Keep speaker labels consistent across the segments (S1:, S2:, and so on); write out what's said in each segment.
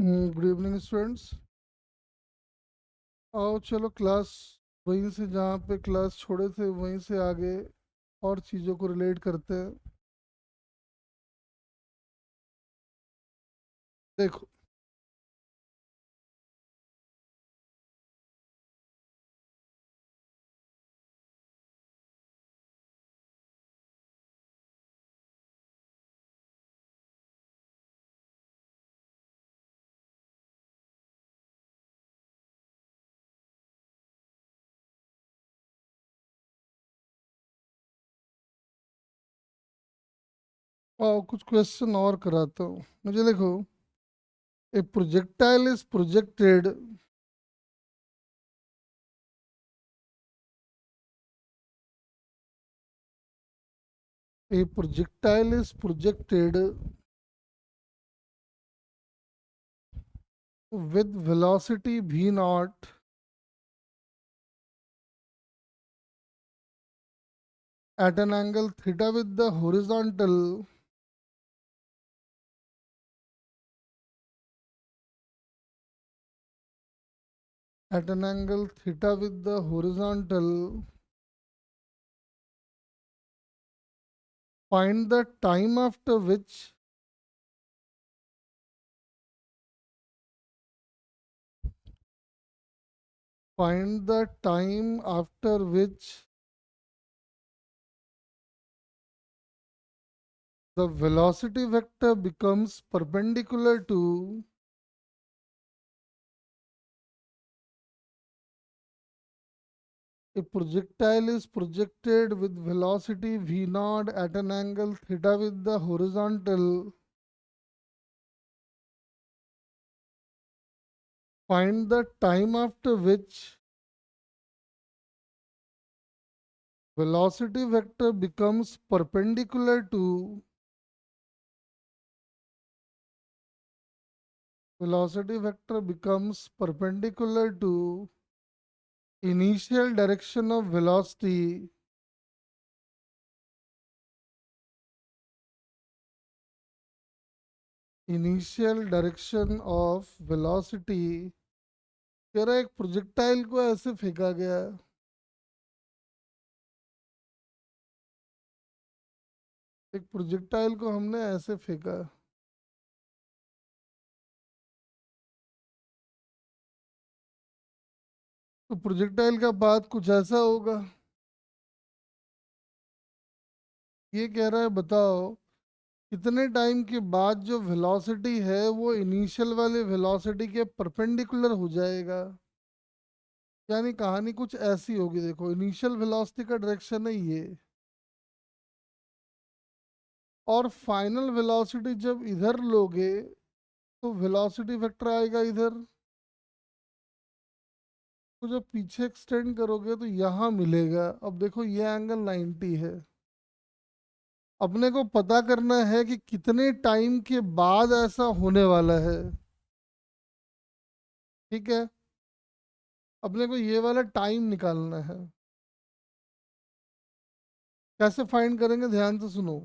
S1: Good evening students. आओ चलो class वहीं से जहाँ पे क्लास छोड़े थे वहीं से आगे और चीज़ों को रिलेट करते हैं। देखो, आओ कुछ क्वेश्चन और कराता हूँ। मुझे देखो, ए projectile is projected A projectile is projected with velocity v naught at an angle theta with the horizontal at an angle theta with the horizontal. Find the time after which find the time after which the velocity vector becomes perpendicular to a projectile is projected with velocity v naught at an angle theta with the horizontal. Find the time after which velocity vector becomes perpendicular to initial direction of velocity initial direction of velocity. कह रहा है एक projectile को ऐसे फेंका गया है। एक प्रोजेक्टाइल को हमने ऐसे फेंका, तो प्रोजेक्टाइल का पाथ कुछ ऐसा होगा। ये कह रहा है बताओ कितने टाइम के बाद जो वेलोसिटी है वो इनिशियल वाले वेलोसिटी के परपेंडिकुलर हो जाएगा। यानी कहानी कुछ ऐसी होगी। देखो, इनिशियल वेलोसिटी का डायरेक्शन है ये, और फाइनल वेलोसिटी जब इधर लोगे तो वेलोसिटी वेक्टर आएगा इधर। तो जब पीछे एक्सटेंड करोगे तो यहाँ मिलेगा। अब देखो ये एंगल 90 है। अपने को पता करना है कि कितने टाइम के बाद ऐसा होने वाला है। ठीक है, अपने को ये वाला टाइम निकालना है। कैसे फाइंड करेंगे, ध्यान से सुनो।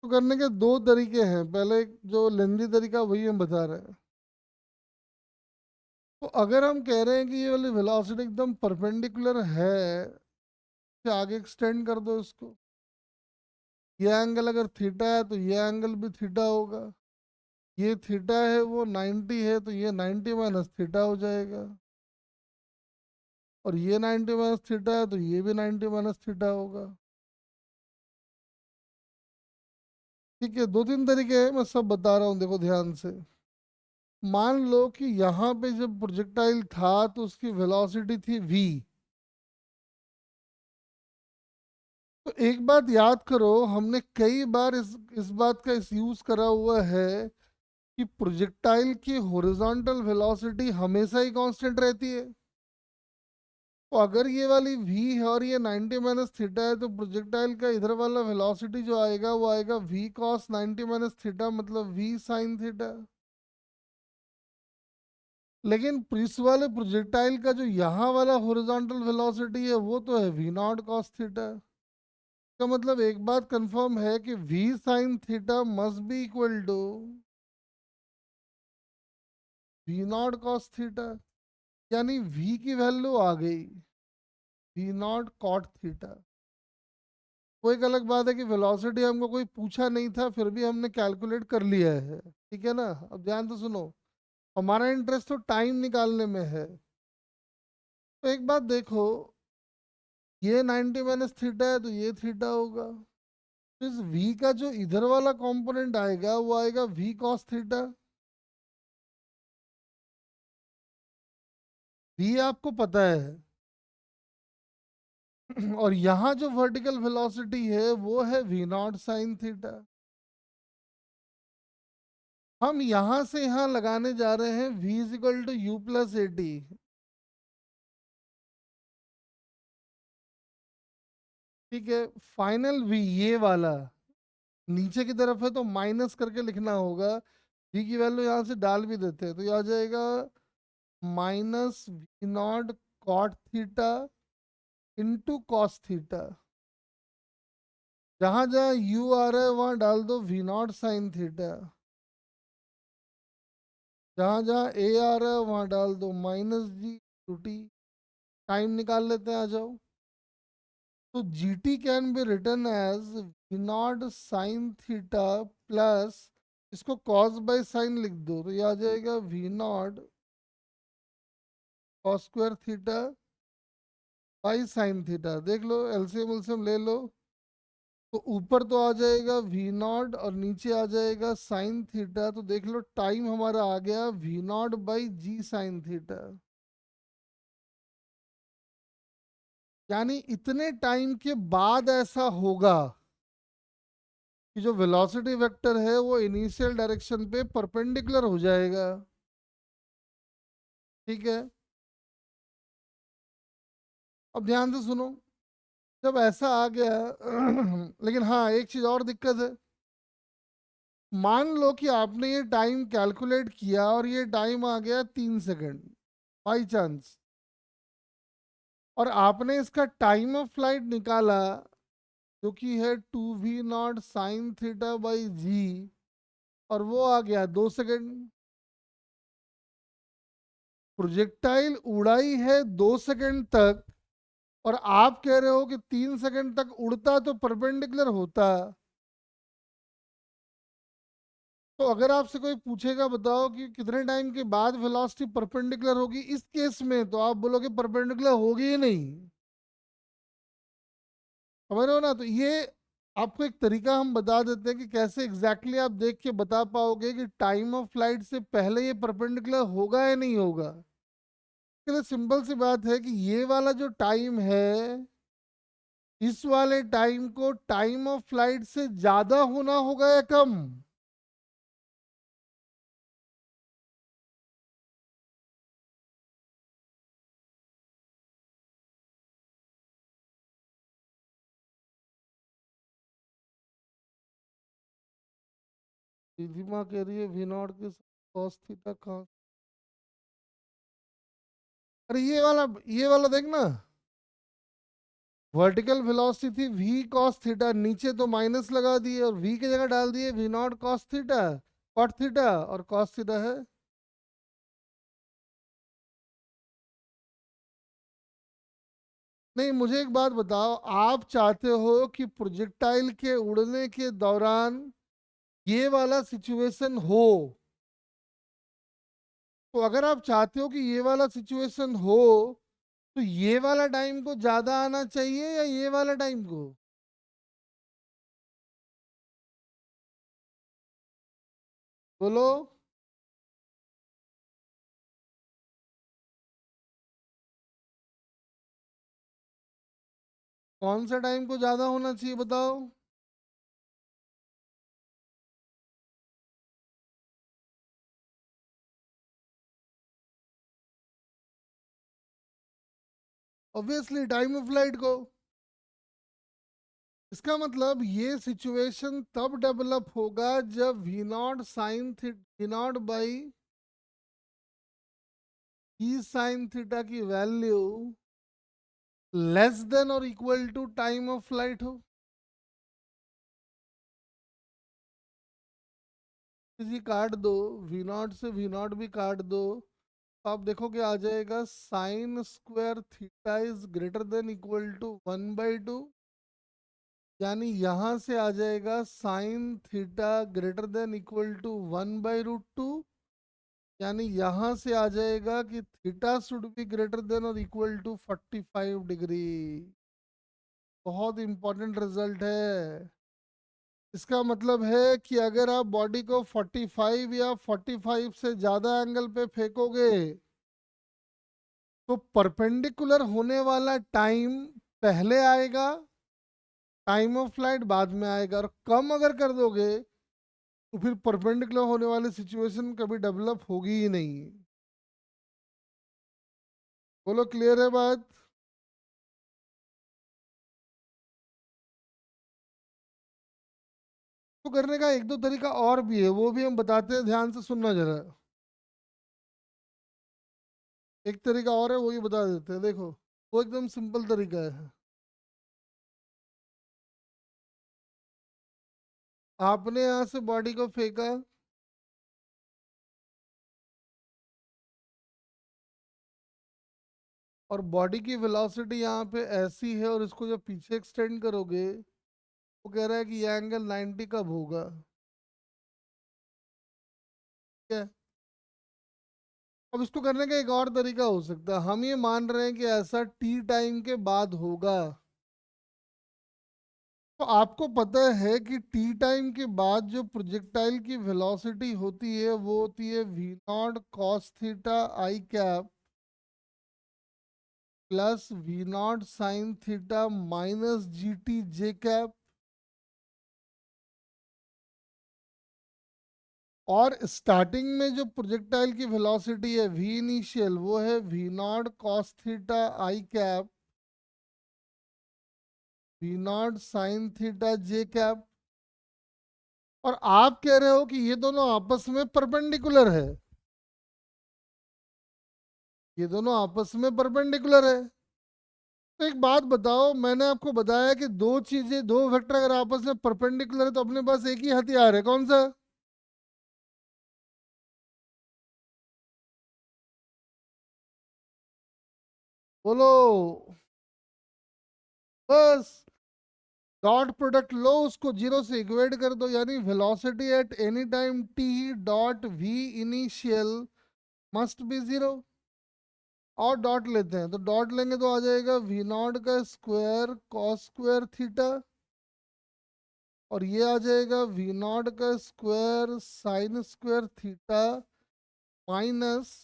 S1: तो करने के दो तरीके हैं। पहले जो लेंदी तरीका वही हम बता रहे हैं। तो अगर हम कह रहे हैं कि ये वाली वेलोसिटी एकदम परपेंडिकुलर है, तो आगे एक्सटेंड कर दो इसको। ये एंगल अगर थीटा है तो ये एंगल भी थीटा होगा। ये थीटा है वो 90 है, तो ये 90 माइनस थीटा हो जाएगा। और ये 90 माइनस थीटा है तो ये भी 90 माइनस थीटा होगा। ठीक है, दो तीन तरीके हैं, मैं सब बता रहा हूँ, देखो ध्यान से। मान लो कि यहाँ पे जब प्रोजेक्टाइल था तो उसकी वेलोसिटी थी v। तो एक बात याद करो, हमने कई बार इस बात का इस यूज करा हुआ है कि प्रोजेक्टाइल की हॉरिजॉन्टल वेलोसिटी हमेशा ही कांस्टेंट रहती है। तो अगर ये वाली v है और ये 90 माइनस थीटा है, तो प्रोजेक्टाइल का इधर वाला वेलोसिटी जो आएगा वो आएगा v cos 90 माइनस थीटा, मतलब v sin थीटा। लेकिन इस वाले प्रोजेक्टाइल का जो यहाँ वाला हॉरिजॉन्टल वेलोसिटी है वो तो है v नॉट cos थीटा। का मतलब एक बात कंफर्म है कि v sin theta must be equal to v naught cos theta, यानी v की वैल्यू आ गई वी नॉट कॉट थीटा। वो एक अलग बात है कि वेलोसिटी हमको कोई पूछा नहीं था, फिर भी हमने कैलकुलेट कर लिया है, ठीक है ना। अब ध्यान से सुनो, हमारा इंटरेस्ट तो टाइम निकालने में है। तो एक बात देखो, ये 90 माइनस थीटा है तो ये थीटा होगा। तो इस v का जो इधर वाला कंपोनेंट आएगा वो आएगा v cos थीटा। v आपको पता है और यहाँ जो वर्टिकल वेलोसिटी है वो है v नॉट साइन थीटा। हम यहाँ से यहाँ लगाने जा रहे हैं v is equal to u plus a t. ठीक है, फाइनल v ये वाला नीचे की तरफ है तो माइनस करके लिखना होगा। v की वैल्यू यहाँ से डाल भी देते हैं तो ये आ जाएगा minus v naught cot theta into cos theta. जहां जहां u आ रहा है वहां डाल दो वी नॉट साइन थीटा, जहां जहां a आ रहा है वहां डाल दो minus g to t. Time निकाल लेते हैं, आ जाओ। तो g t can be written as v naught sine theta plus, इसको कॉस बाय साइन लिख दो तो ये आ जाएगा v naught cos square theta by sine theta. देख लो एलसीएम एलसीएम ले लो, तो ऊपर तो आ जाएगा वी नॉट और नीचे आ जाएगा साइन थीटा। तो देख लो टाइम हमारा आ गया v naught by g sine theta. यानी इतने टाइम के बाद ऐसा होगा कि जो वेलोसिटी वेक्टर है वो इनिशियल डायरेक्शन पे परपेंडिकुलर हो जाएगा। ठीक है, अब ध्यान से सुनो, जब ऐसा आ गया लेकिन हाँ एक चीज और दिक्कत है। मान लो कि आपने ये टाइम कैलकुलेट किया और ये टाइम आ गया 3 सेकंड बाई चांस, और आपने इसका टाइम ऑफ फ्लाइट निकाला जो कि है 2v0 साइन थीटा बाई जी, और वो आ गया 2 सेकंड। प्रोजेक्टाइल उड़ाई है 2 सेकंड तक, और आप कह रहे हो कि 3 सेकंड तक उड़ता तो परपेंडिकुलर होता। तो अगर आपसे कोई पूछेगा बताओ कि कितने टाइम के बाद वेलोसिटी परपेंडिकुलर होगी इस केस में, तो आप बोलोगे परपेंडिकुलर होगी ही नहीं। समझ रहे हो ना। तो ये आपको एक तरीका हम बता देते हैं कि कैसे एग्जैक्टली आप देख के बता पाओगे कि टाइम ऑफ फ्लाइट से पहले ये परपेंडिकुलर होगा या नहीं होगा। इसके लिए सिंपल सी बात है कि ये वाला जो टाइम है, इस वाले टाइम को टाइम ऑफ फ्लाइट से ज्यादा होना होगा या कम। रिधिमा कह रही है वी नॉट के cos थीटा कहाँ। अरे ये वाला देखना, वर्टिकल वेलोसिटी थी v cos थीटा, नीचे तो माइनस लगा दिए और v की जगह डाल दिए v naught cos theta cot theta, और cos थीटा है। नहीं, मुझे एक बात बताओ, आप चाहते हो कि प्रोजेक्टाइल के उड़ने के दौरान ये वाला सिचुएशन हो। तो अगर आप चाहते हो कि ये वाला सिचुएशन हो, तो ये वाला टाइम को ज्यादा आना चाहिए या ये वाला टाइम को। बोलो, कौन सा टाइम को ज्यादा होना चाहिए बताओ। ऑब्वियसली टाइम ऑफ फ्लाइट को। इसका मतलब ये सिचुएशन तब डेवलप होगा जब v naught sine v naught by e sine theta की वैल्यू लेस देन और equal to time of flight हो। जी काट दो, वी नॉट से वी नॉट भी काट दो, तो आप देखोगे आ जाएगा sine square theta is greater than equal to 1/2। यानी यहां से आ जाएगा sine theta greater than equal to 1/√2। यानी यहां से आ जाएगा कि theta should be greater than और इक्वल टू 45 डिग्री। बहुत इंपॉर्टेंट रिजल्ट है। इसका मतलब है कि अगर आप बॉडी को 45 या 45 से ज़्यादा एंगल पे फेंकोगे तो परपेंडिकुलर होने वाला टाइम पहले आएगा, टाइम ऑफ फ्लाइट बाद में आएगा। और कम अगर कर दोगे तो फिर परपेंडिकुलर होने वाली सिचुएशन कभी डेवलप होगी ही नहीं। बोलो क्लियर है बात? तो करने का एक दो तरीका और भी है, वो भी हम बताते हैं, ध्यान से सुनना जरा। एक तरीका और है, वो ही बता देते हैं, देखो। वो एकदम सिंपल तरीका है। आपने यहाँ से बॉडी को फेंका, और बॉडी की वेलोसिटी यहाँ पे ऐसी है, और इसको जब पीछे एक्सटेंड करोगे वो कह रहा है कि ये एंगल 90 कब होगा। ठीक है। अब इसको करने का एक और तरीका हो सकता है, हम ये मान रहे हैं कि ऐसा टी टाइम के बाद होगा। तो आपको पता है कि टी टाइम के बाद जो प्रोजेक्टाइल की वेलोसिटी होती है वो होती है v naught cos theta i cap plus v naught sine theta minus g t j cap. और स्टार्टिंग में जो प्रोजेक्टाइल की वेलोसिटी है वी इनिशियल, वो है v naught cos theta i cap v naught sine theta j cap. और आप कह रहे हो कि ये दोनों आपस में परपेंडिकुलर है, ये दोनों आपस में परपेंडिकुलर है। तो एक बात बताओ, मैंने आपको बताया कि दो चीजें, दो वेक्टर अगर आपस में परपेंडिकुलर है तो अपने पास एक ही हथियार है, कौन सा? बोलो। बस डॉट प्रोडक्ट लो, उसको जीरो से इक्वेट कर दो, यानी velocity at any time t dot v initial must be zero. और डॉट लेते हैं, तो डॉट लेंगे तो आ जाएगा वी नॉट का स्क्वायर कॉस स्क्वायर थीटा, और ये आ जाएगा वी नॉट का square sine square theta minus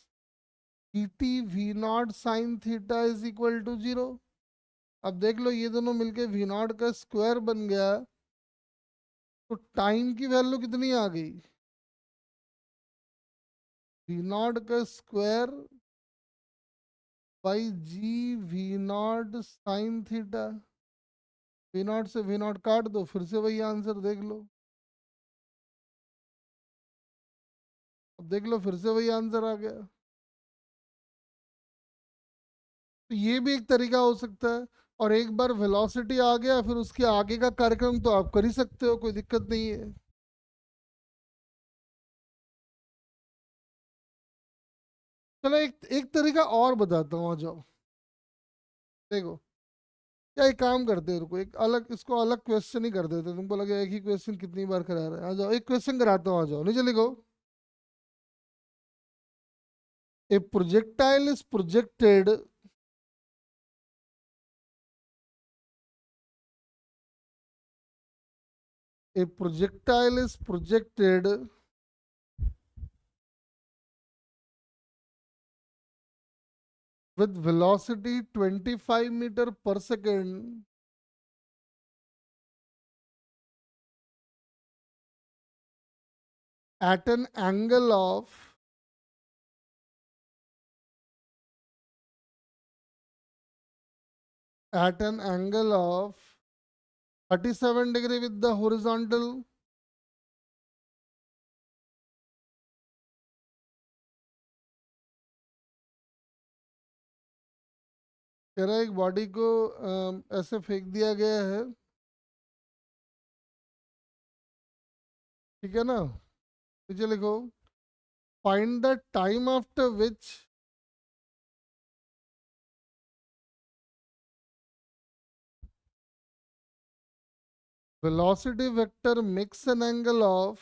S1: e t v naught sine theta is equal to zero. अब देख लो ये दोनों मिलके वी नॉट का स्क्वायर बन गया, तो टाइम की वैल्यू कितनी आ गई? वी नॉट का square by g v naught sine theta. V naught से वी नॉट काट दो, फिर से वही आंसर देख लो। अब देख लो फिर से वही आंसर आ गया। तो ये भी एक तरीका हो सकता है। और एक बार वेलोसिटी आ गया, फिर उसके आगे का कार्यक्रम तो आप कर ही सकते हो, कोई दिक्कत नहीं है। चलो एक एक तरीका और बताता हूँ, आ जाओ। देखो, या एक काम करते हैं, रुको, एक अलग, इसको अलग क्वेश्चन ही कर देते हैं। तुमको लगे एक ही क्वेश्चन कितनी बार करा रहा है, आ जाओ एक क्वेश्चन कराता हूँ, आ जाओ नीचे लिखो। ए projectile is projected a projectile is projected with velocity 25 meter per second at an angle of at an angle of 37 degree with the horizontal। कह रहा है एक बॉडी को ऐसे फेंक दिया गया है, ठीक है ना। नीचे लिखो, find the time after which velocity vector makes an angle of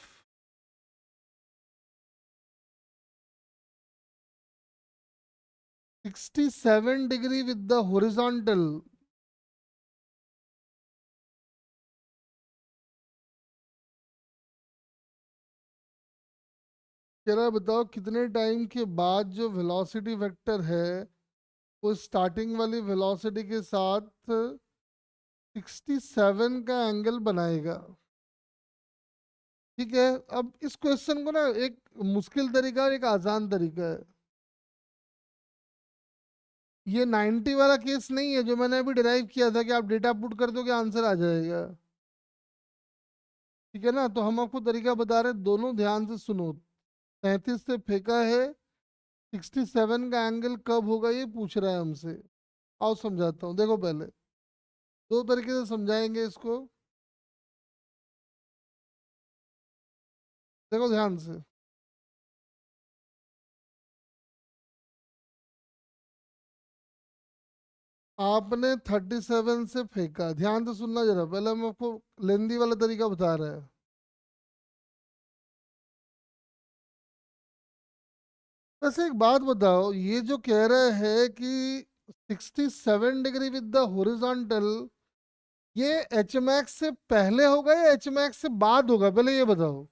S1: 67 degree with the horizontal. कह रहा है बताओ कितने टाइम के बाद जो वेलोसिटी वेक्टर है वो स्टार्टिंग वाली वेलोसिटी के साथ 67 का एंगल बनाएगा। ठीक है, अब इस क्वेश्चन को ना एक मुश्किल तरीका और एक आसान तरीका है। ये 90 वाला केस नहीं है जो मैंने अभी डिराइव किया था कि आप डेटा पुट कर दो कि आंसर आ जाएगा। ठीक है ना, तो हम आपको तरीका बता रहे हैं, दोनों ध्यान से सुनो। 33 से फेंका है, 67 का एंगल कब होगा ये पूछ रहा है हमसे। आओ समझाता हूँ, देखो पहले दो तरीके से समझाएंगे इसको, देखो ध्यान से। आपने 37 से फेंका, ध्यान से सुनना जरा, पहले हम आपको लेंदी वाला तरीका बता रहे हैं। वैसे एक बात बताओ, ये जो कह रहे हैं कि 67 डिग्री विद द हॉरिजॉन्टल, ये एच मैक्स से पहले होगा या एच मैक्स से बाद होगा, पहले ये बताओ।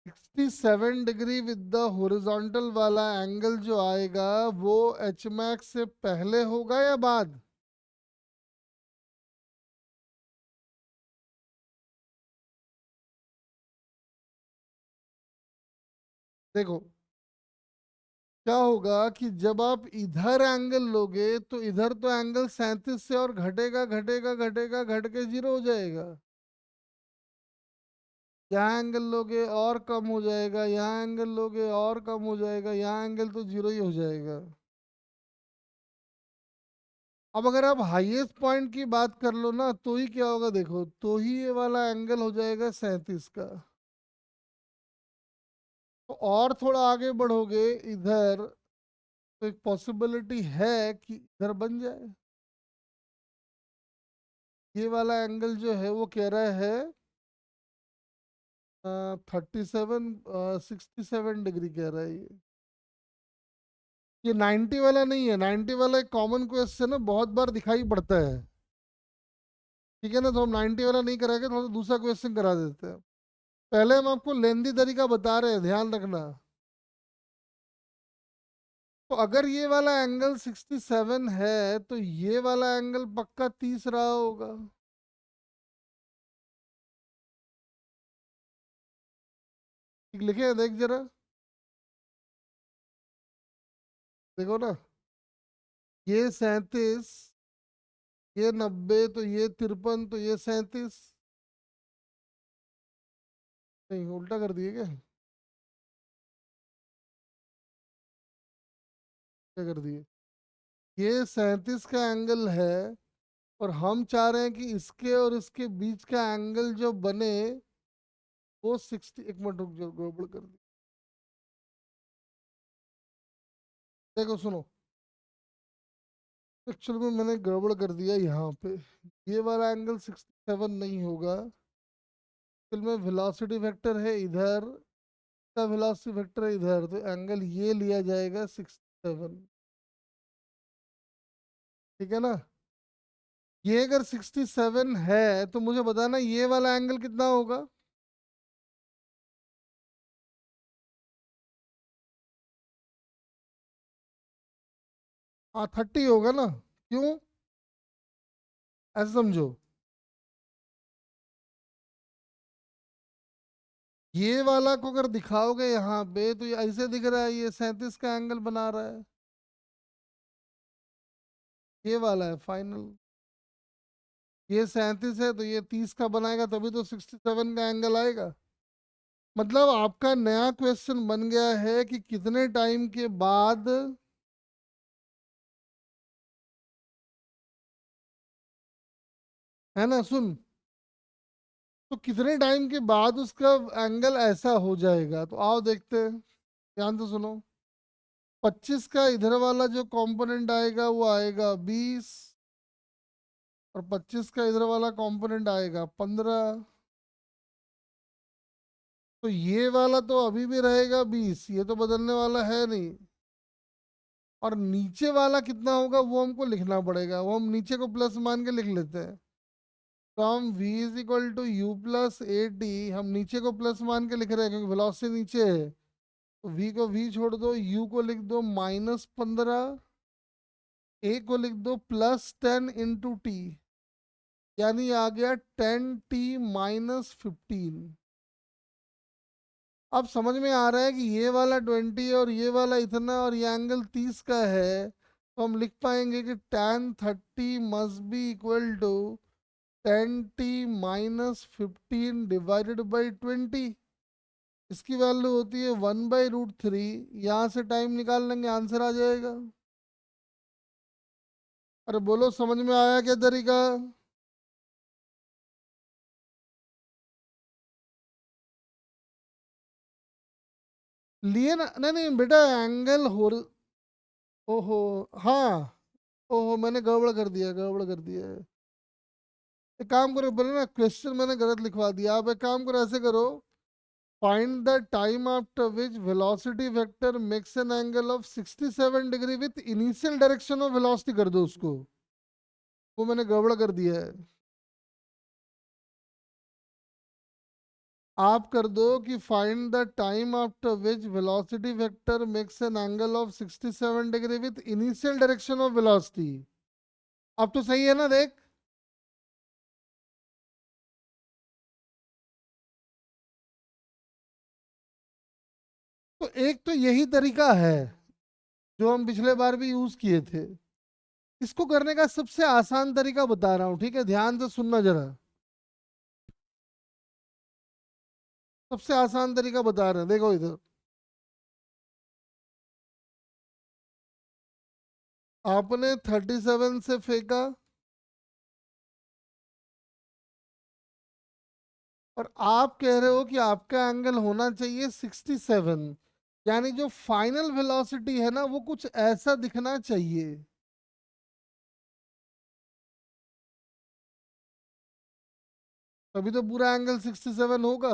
S1: Sixty seven degree with the horizontal वाला एंगल जो आएगा वो एच मैक्स से पहले होगा या बाद? देखो क्या होगा कि जब आप इधर एंगल लोगे तो इधर तो एंगल 37 से और घटेगा घटेगा घटेगा घट के जीरो हो जाएगा। यहाँ एंगल लोगे और कम हो जाएगा, यहाँ एंगल लोगे और कम हो जाएगा, यहाँ एंगल तो जीरो ही हो जाएगा। अब अगर आप हाईएस्ट पॉइंट की बात कर लो ना तो ही क्या होगा, देखो तो ही ये वाला एंगल हो जाएगा 37 का। तो और थोड़ा आगे बढ़ोगे इधर तो एक पॉसिबिलिटी है कि इधर बन जाए। ये वाला एंगल जो है वो कह रहा है 37, 67 डिग्री कह रहा है ये 90 वाला नहीं है। 90 वाला एक कॉमन क्वेश्चन है, बहुत बार दिखाई पड़ता है। ठीक है ना, तो हम 90 वाला नहीं कराएंगे, थोड़ा सा दूसरा क्वेश्चन करा देते हैं। पहले हम आपको लेंदी तरीका बता रहे हैं, ध्यान रखना। तो अगर ये वाला एंगल 67 है तो ये वाला एंगल पक्का 30 रहा होगा। ठीक लिखे हैं, देख जरा, देखो ना, ये 37, ये 90, तो ये 53, तो ये 37। नहीं उल्टा कर दिए क्या? क्या कर दिए? ये 37 का एंगल है और हम चाह रहे हैं कि इसके और इसके बीच का एंगल जो बने वो 60। एक मिनट रुक जाओ, गड़बड़ कर दी। देखो सुनो, एक्चुअल में मैंने गड़बड़ कर दिया यहाँ पे। ये वाला एंगल 67 नहीं होगा, एक्चुअल में वेलोसिटी वेक्टर है इधर, का वेलोसिटी वेक्टर है इधर, तो एंगल ये लिया जाएगा 67। ठीक है ना, ये अगर 67 है तो मुझे बताना ये वाला एंगल कितना होगा। हाँ 30 होगा ना, क्यों? ऐसे समझो, ये वाला को अगर दिखाओगे यहाँ पे तो ये ऐसे दिख रहा है, ये 37 का एंगल बना रहा है। ये वाला है फाइनल, ये 37 है तो ये 30 का बनाएगा, तभी तो 67 का एंगल आएगा। मतलब आपका नया क्वेश्चन बन गया है कि कितने टाइम के बाद, है ना, सुन, तो कितने टाइम के बाद उसका एंगल ऐसा हो जाएगा। तो आओ देखते हैं, ध्यान से सुनो। 25 का इधर वाला जो कंपोनेंट आएगा वो आएगा 20, और 25 का इधर वाला कंपोनेंट आएगा 15। तो ये वाला तो अभी भी रहेगा 20, ये तो बदलने वाला है नहीं। और नीचे वाला कितना होगा वो हमको लिखना पड़ेगा, वो हम नीचे को प्लस मान के लिख लेते हैं। From v is equal to u plus a t, हम नीचे को प्लस मान के लिख रहे हैं क्योंकि वेलोसिटी नीचे है। तो v को v छोड़ दो, u को लिख दो -15, a को लिख दो +10 × t, यानी आ गया 10t - 15। अब समझ में आ रहा है कि ये वाला 20 और ये वाला इतना और ये एंगल 30 का है, तो हम लिख पाएंगे कि tan 30 must be equal to 10t - 15 / 20। इसकी वैल्यू होती है 1/√3। यहाँ से टाइम निकाल लेंगे, आंसर आ जाएगा। अरे बोलो, समझ में आया क्या तरीका? लिए ना, नहीं नहीं बेटा, एंगल हो, ओहो, हाँ, ओहो, मैंने गड़बड़ कर दिया, गड़बड़ कर दिया है। एक काम करो, बोले ना क्वेश्चन मैंने गलत लिखवा दिया। आप एक काम करो, ऐसे करो, find the time after which velocity vector makes an angle of 67 degree with initial direction of velocity कर दो उसको। वो मैंने गड़बड़ कर दिया है। आप कर दो कि find the time after which velocity vector makes an angle of 67 degree with initial direction of velocity. अब तो सही है ना, देख। तो एक तो यही तरीका है जो हम पिछले बार भी यूज किए थे। इसको करने का सबसे आसान तरीका बता रहा हूं, ठीक है, ध्यान से सुनना जरा। सबसे आसान तरीका बता रहे हैं, देखो इधर। आपने 37 से फेंका, और आप कह रहे हो कि आपका एंगल होना चाहिए 67, यानी जो फाइनल वेलोसिटी है ना वो कुछ ऐसा दिखना चाहिए। तभी तो पूरा एंगल 67 होगा।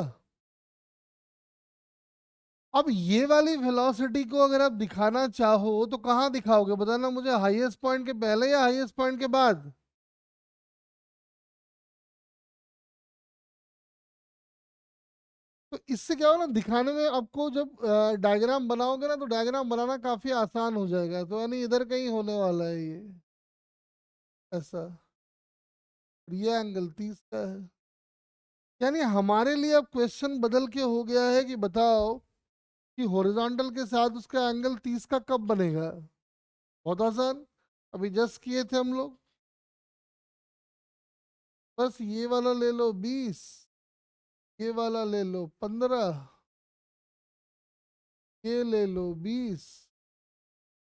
S1: अब ये वाली वेलोसिटी को अगर आप दिखाना चाहो तो कहाँ दिखाओगे, बताना मुझे, हाईएस्ट पॉइंट के पहले या हाईएस्ट पॉइंट के बाद? तो इससे क्या हो ना, दिखाने में आपको जब डायग्राम बनाओगे ना तो डायग्राम बनाना काफी आसान हो जाएगा। तो यानी इधर कहीं होने वाला है ये ऐसा। और ये एंगल 30 का है। यानी हमारे लिए अब क्वेश्चन बदल के हो गया है कि बताओ कि हॉरिजॉन्टल के साथ उसका एंगल 30 का कब बनेगा। बहुत आसान, अभी जस्ट किए थे हम लोग। बस ये वाला ले लो 20, ये वाला ले लो 15, ये ले लो 20,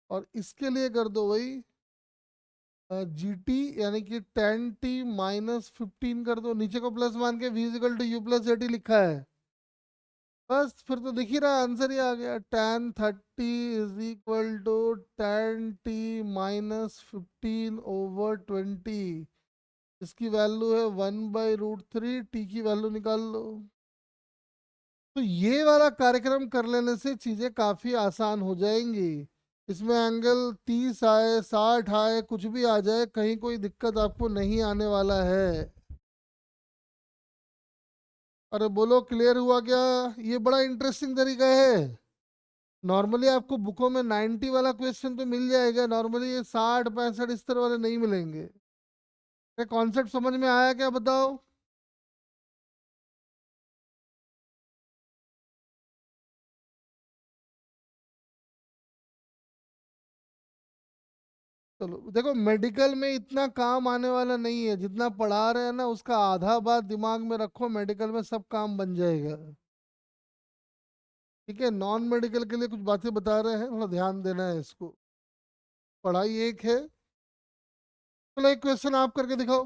S1: और इसके लिए कर दो वही GT, यानी कि 10t - 15 कर दो। नीचे को प्लस मान के v equal to u plus a t लिखा है। बस फिर तो दिख ही रहा, आंसर ही आ गया। tan 30 = 10t - 15/20। इसकी वैल्यू है 1/√3, टी की वैल्यू निकाल लो। तो ये वाला कार्यक्रम कर लेने से चीजें काफी आसान हो जाएंगी। इसमें एंगल 30 आए, 60 आए, कुछ भी आ जाए, कहीं कोई दिक्कत आपको नहीं आने वाला है। अरे बोलो, क्लियर हुआ क्या? ये बड़ा इंटरेस्टिंग तरीका है। नॉर्मली आपको बुकों में 90 वाला क्वेश्चन तो मिल जाएगा, नॉर्मली ये 60 65 इस तरह वाले नहीं मिलेंगे। कॉन्सेप्ट समझ में आया क्या, बताओ? चलो देखो, मेडिकल में इतना काम आने वाला नहीं है, जितना पढ़ा रहे हैं ना उसका आधा बात दिमाग में रखो, मेडिकल में सब काम बन जाएगा। ठीक है, नॉन मेडिकल के लिए कुछ बातें बता रहे हैं, थोड़ा ध्यान देना है इसको। पढ़ाई एक है। चलो एक क्वेश्चन आप करके दिखाओ।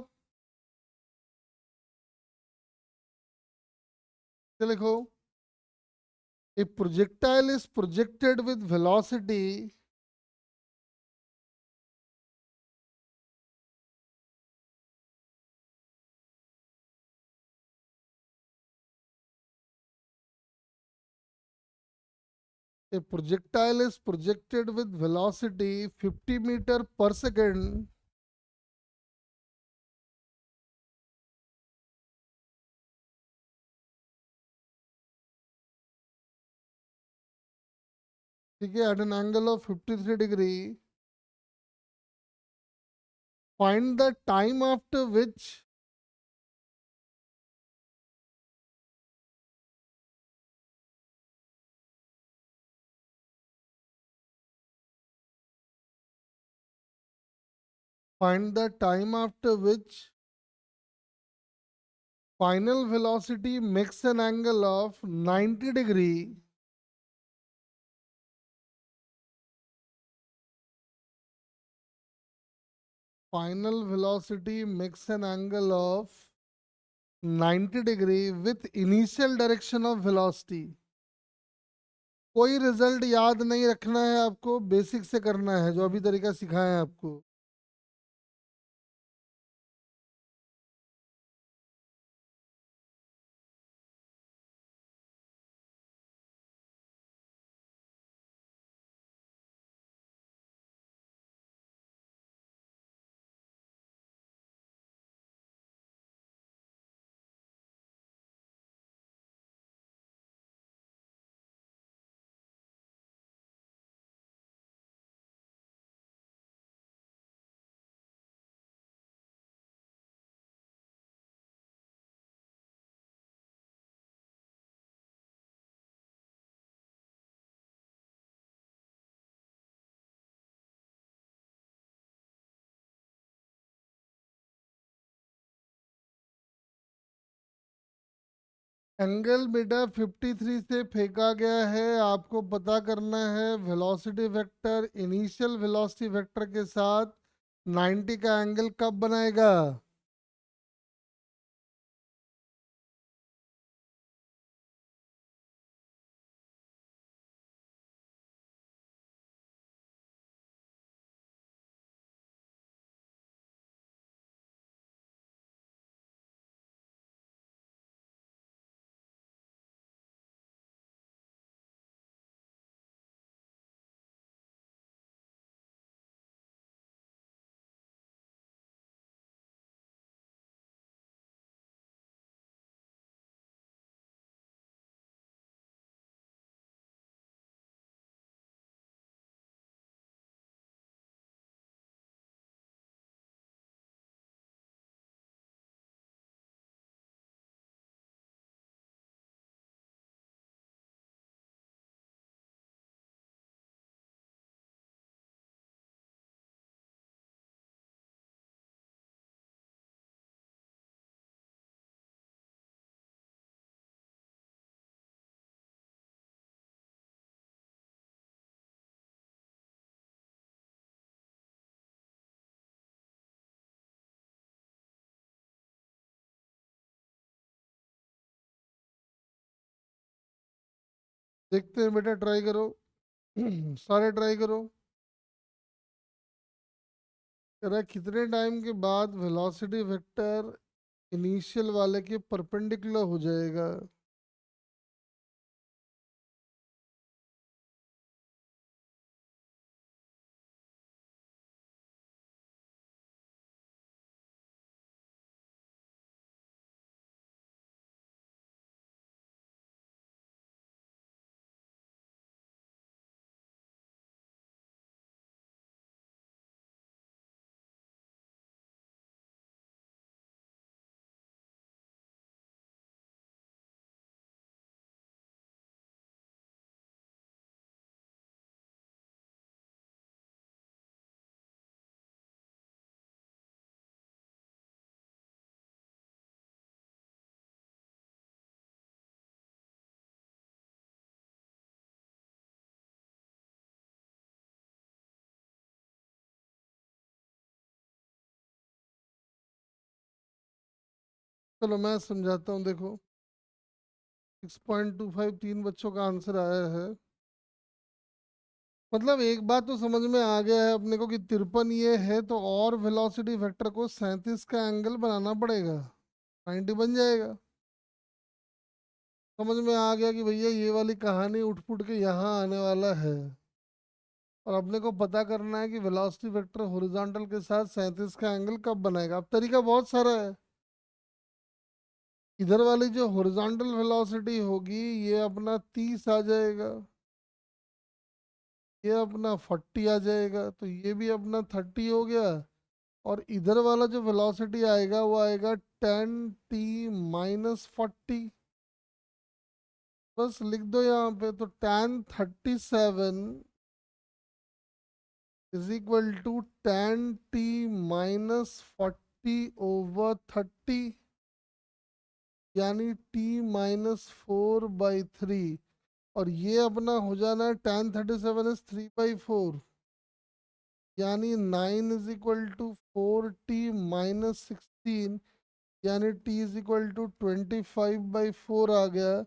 S1: ये लिखो, a projectile is projected with velocity a projectile is projected with velocity 50 meter per second ठीक है at an angle of 53 degree. Find the time after which find the time after which final velocity makes an angle of 90 degree final velocity makes an angle of 90 degree with initial direction of velocity. कोई result याद नहीं रखना है आपको, basic से करना है जो अभी तरीका सिखाया है आपको। एंगल बेटा 53 से फेंका गया है, आपको पता करना है velocity vector initial velocity vector के साथ 90 का एंगल कब बनाएगा। देखते हैं बेटा, ट्राई करो। सारे ट्राई करो। कह रहा है कितने टाइम के बाद वेलोसिटी वेक्टर इनिशियल वाले के परपेंडिकुलर हो जाएगा। चलो मैं समझाता हूँ, देखो 6.25 तीन बच्चों का आंसर आया है। मतलब एक बात तो समझ में आ गया है अपने को कि 53 ये है, तो और वेलोसिटी वेक्टर को 37 का एंगल बनाना पड़ेगा, 90 बन जाएगा। समझ में आ गया कि भैया ये वाली कहानी उठ फुट के यहाँ आने वाला है। और अपने को पता करना है कि वेलोसिटी वेक्टर हॉरिजॉन्टल के साथ 37 का एंगल कब बनाएगा। अब तरीका बहुत सारा है। इधर वाली जो हॉरिजॉन्टल वेलोसिटी होगी ये अपना 30 आ जाएगा, ये अपना 40 आ जाएगा, तो ये भी अपना 30 हो गया। और इधर वाला जो वेलोसिटी आएगा वो आएगा 10t-40। बस लिख दो यहाँ पे, तो tan 37 is equal to tan t-40/30, यानी t-4/3। और ये अपना हो जाना है tan 37 इज 3/4, यानी 9 इज इक्वल टू 4t-16, यानी t इज इक्वल टू 25/4 आ गया,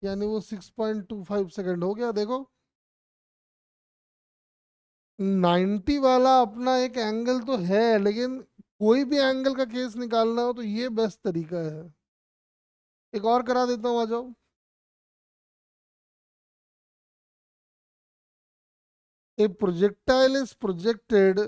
S1: यानी वो 6.25 सेकेंड हो गया। देखो 90 वाला अपना एक एंगल तो है, लेकिन कोई भी एंगल का केस निकालना हो तो ये बेस्ट तरीका है। एक और करा देता हूँ, आ जाओ। ए प्रोजेक्टाइल इज प्रोजेक्टेड,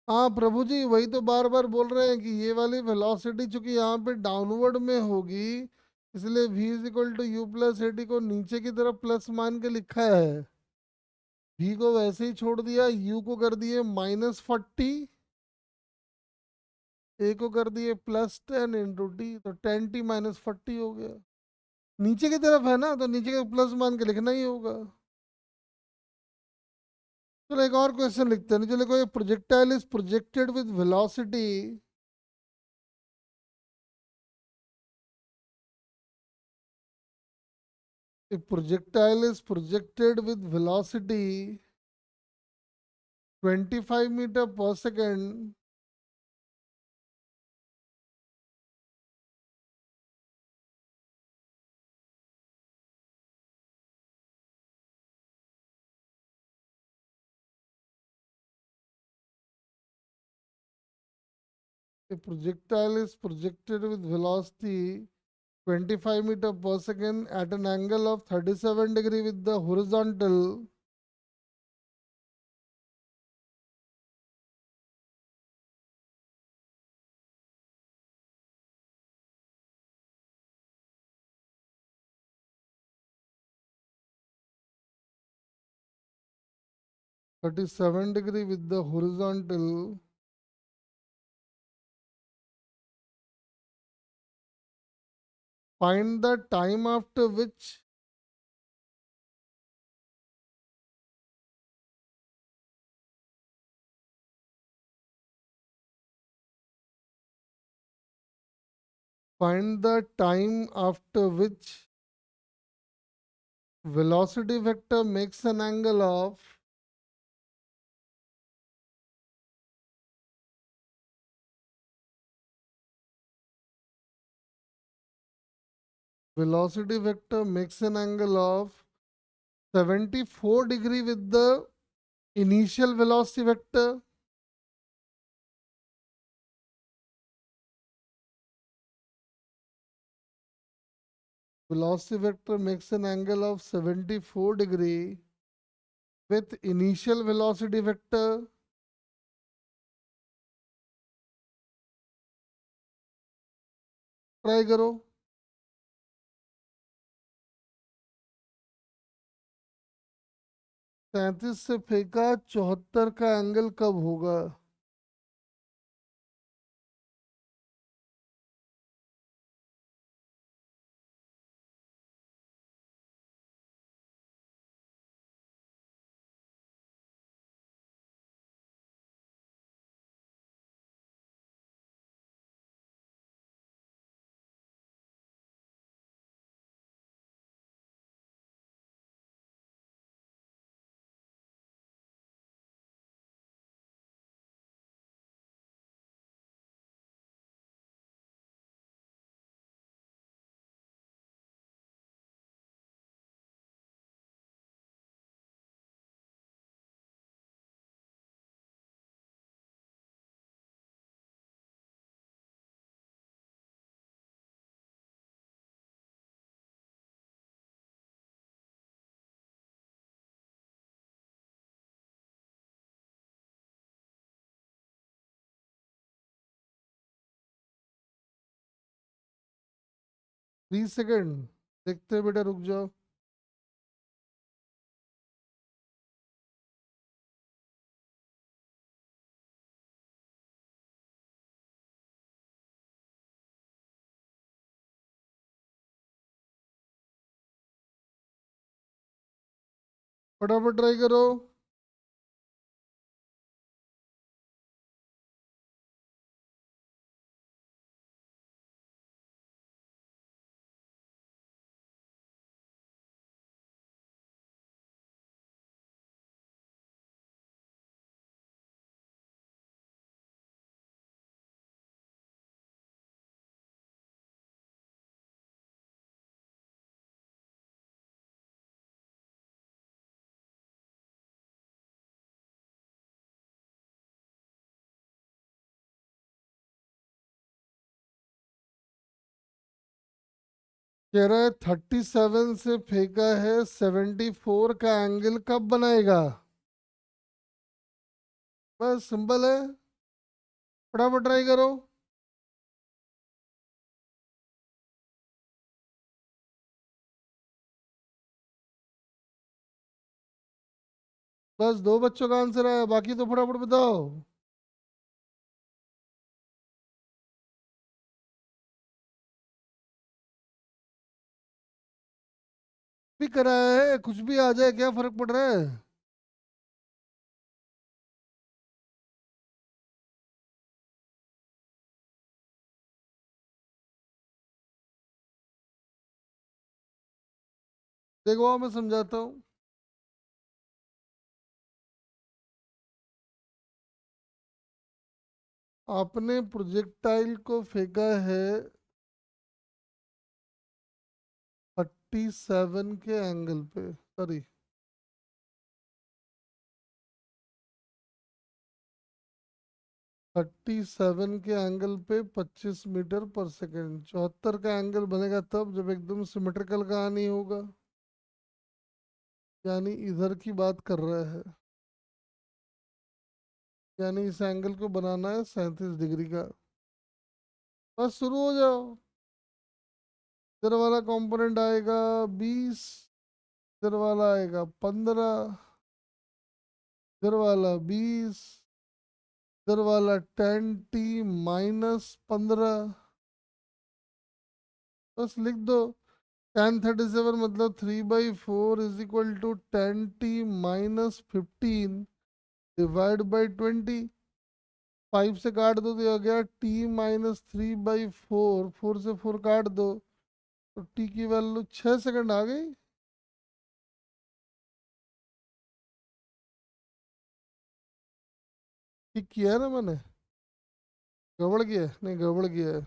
S1: हाँ प्रभु जी वही तो बार बार बोल रहे हैं कि ये वाली वेलोसिटी चूंकि यहाँ पे डाउनवर्ड में होगी, इसलिए v is equal to u plus a t को नीचे की तरफ प्लस मान के लिखा है। v को वैसे ही छोड़ दिया, u को कर दिए -40, ए को कर दिए +10 × t, तो 10t-40 हो गया। नीचे की तरफ है ना, तो नीचे का प्लस मान के लिखना ही होगा। चलो एक और क्वेश्चन लिखते हैं। चलो, कोई projectile is projected with velocity, a projectile is projected with velocity 25 meter per second, a projectile is projected with velocity 25 meter per second at an angle of 37 degree with the horizontal, with the horizontal. Find the time after which find the time after which velocity vector makes an angle of velocity vector makes an angle of 74 degree with the initial velocity vector. Velocity vector makes an angle of 74 degree with initial velocity vector. Try करो। 37 से फेंका 74 का angle कब होगा? 3 second देखते हैं बेटा, रुक जाओ। फटाफट ट्राई करो। कह रहा है 37 से फेंका है, 74 का एंगल कब बनाएगा? बस सिंपल है, फटाफट ट्राई करो। बस 2 बच्चों का आंसर है, बाकी तो फटाफट बताओ। भी कराया है, कुछ भी आ जाए, क्या फर्क पड़ रहा है? देखो आओ मैं समझाता हूँ। आपने प्रोजेक्टाइल को फेंका है 37 के एंगल पे, सॉरी 37 के एंगल पे 25 मीटर पर सेकेंड। 74 का एंगल बनेगा तब जब एकदम सिमेट्रिकल कहानी होगा, यानी इधर की बात कर रहा है। यानी इस एंगल को बनाना है 37 डिग्री का। बस शुरू हो जाओ। इधर वाला कंपोनेंट आएगा 20, इधर वाला आएगा 15, इधर वाला 20, इधर वाला 10t-15। बस लिख दो। 1037 मतलब 3/4 = 10t-15 डिवाइड बाई 20। 5 से काट दो तो आ गया t-3/4, 4 से 4 काट दो तो टी की वैल्यू 6 सेकंड आ गई। ठीक किया है ना मैंने? गड़बड़ किया है? नहीं गड़बड़ किया है।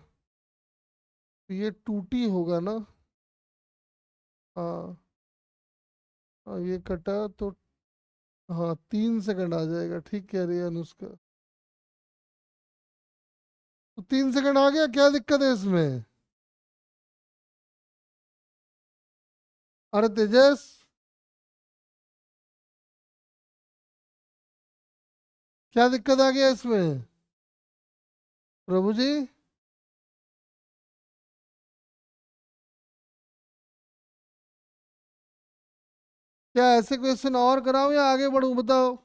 S1: तो ये 2t होगा ना? हाँ। हाँ ये कटा तो, हाँ 3 सेकंड आ जाएगा। ठीक कह रही है अनुष्का। तो 3 सेकंड आ गया, क्या दिक्कत है इसमें? अरे तेजस, क्या दिक्कत आ गया इसमें? प्रभु जी, क्या ऐसे क्वेश्चन और कराऊं या आगे बढ़ूं, बताओ।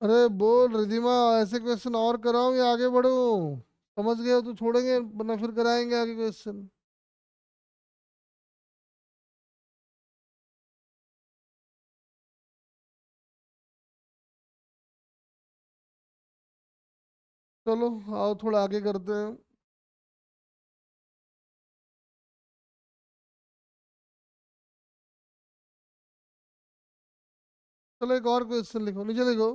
S1: अरे बोल रिधिमा, ऐसे क्वेश्चन और कराऊं या आगे बढ़ूं? समझ गए हो तो छोड़ेंगे, वरना फिर कराएंगे आगे क्वेश्चन। चलो आओ थोड़ा आगे करते हैं। चलो एक और क्वेश्चन लिखो, नीचे लिखो।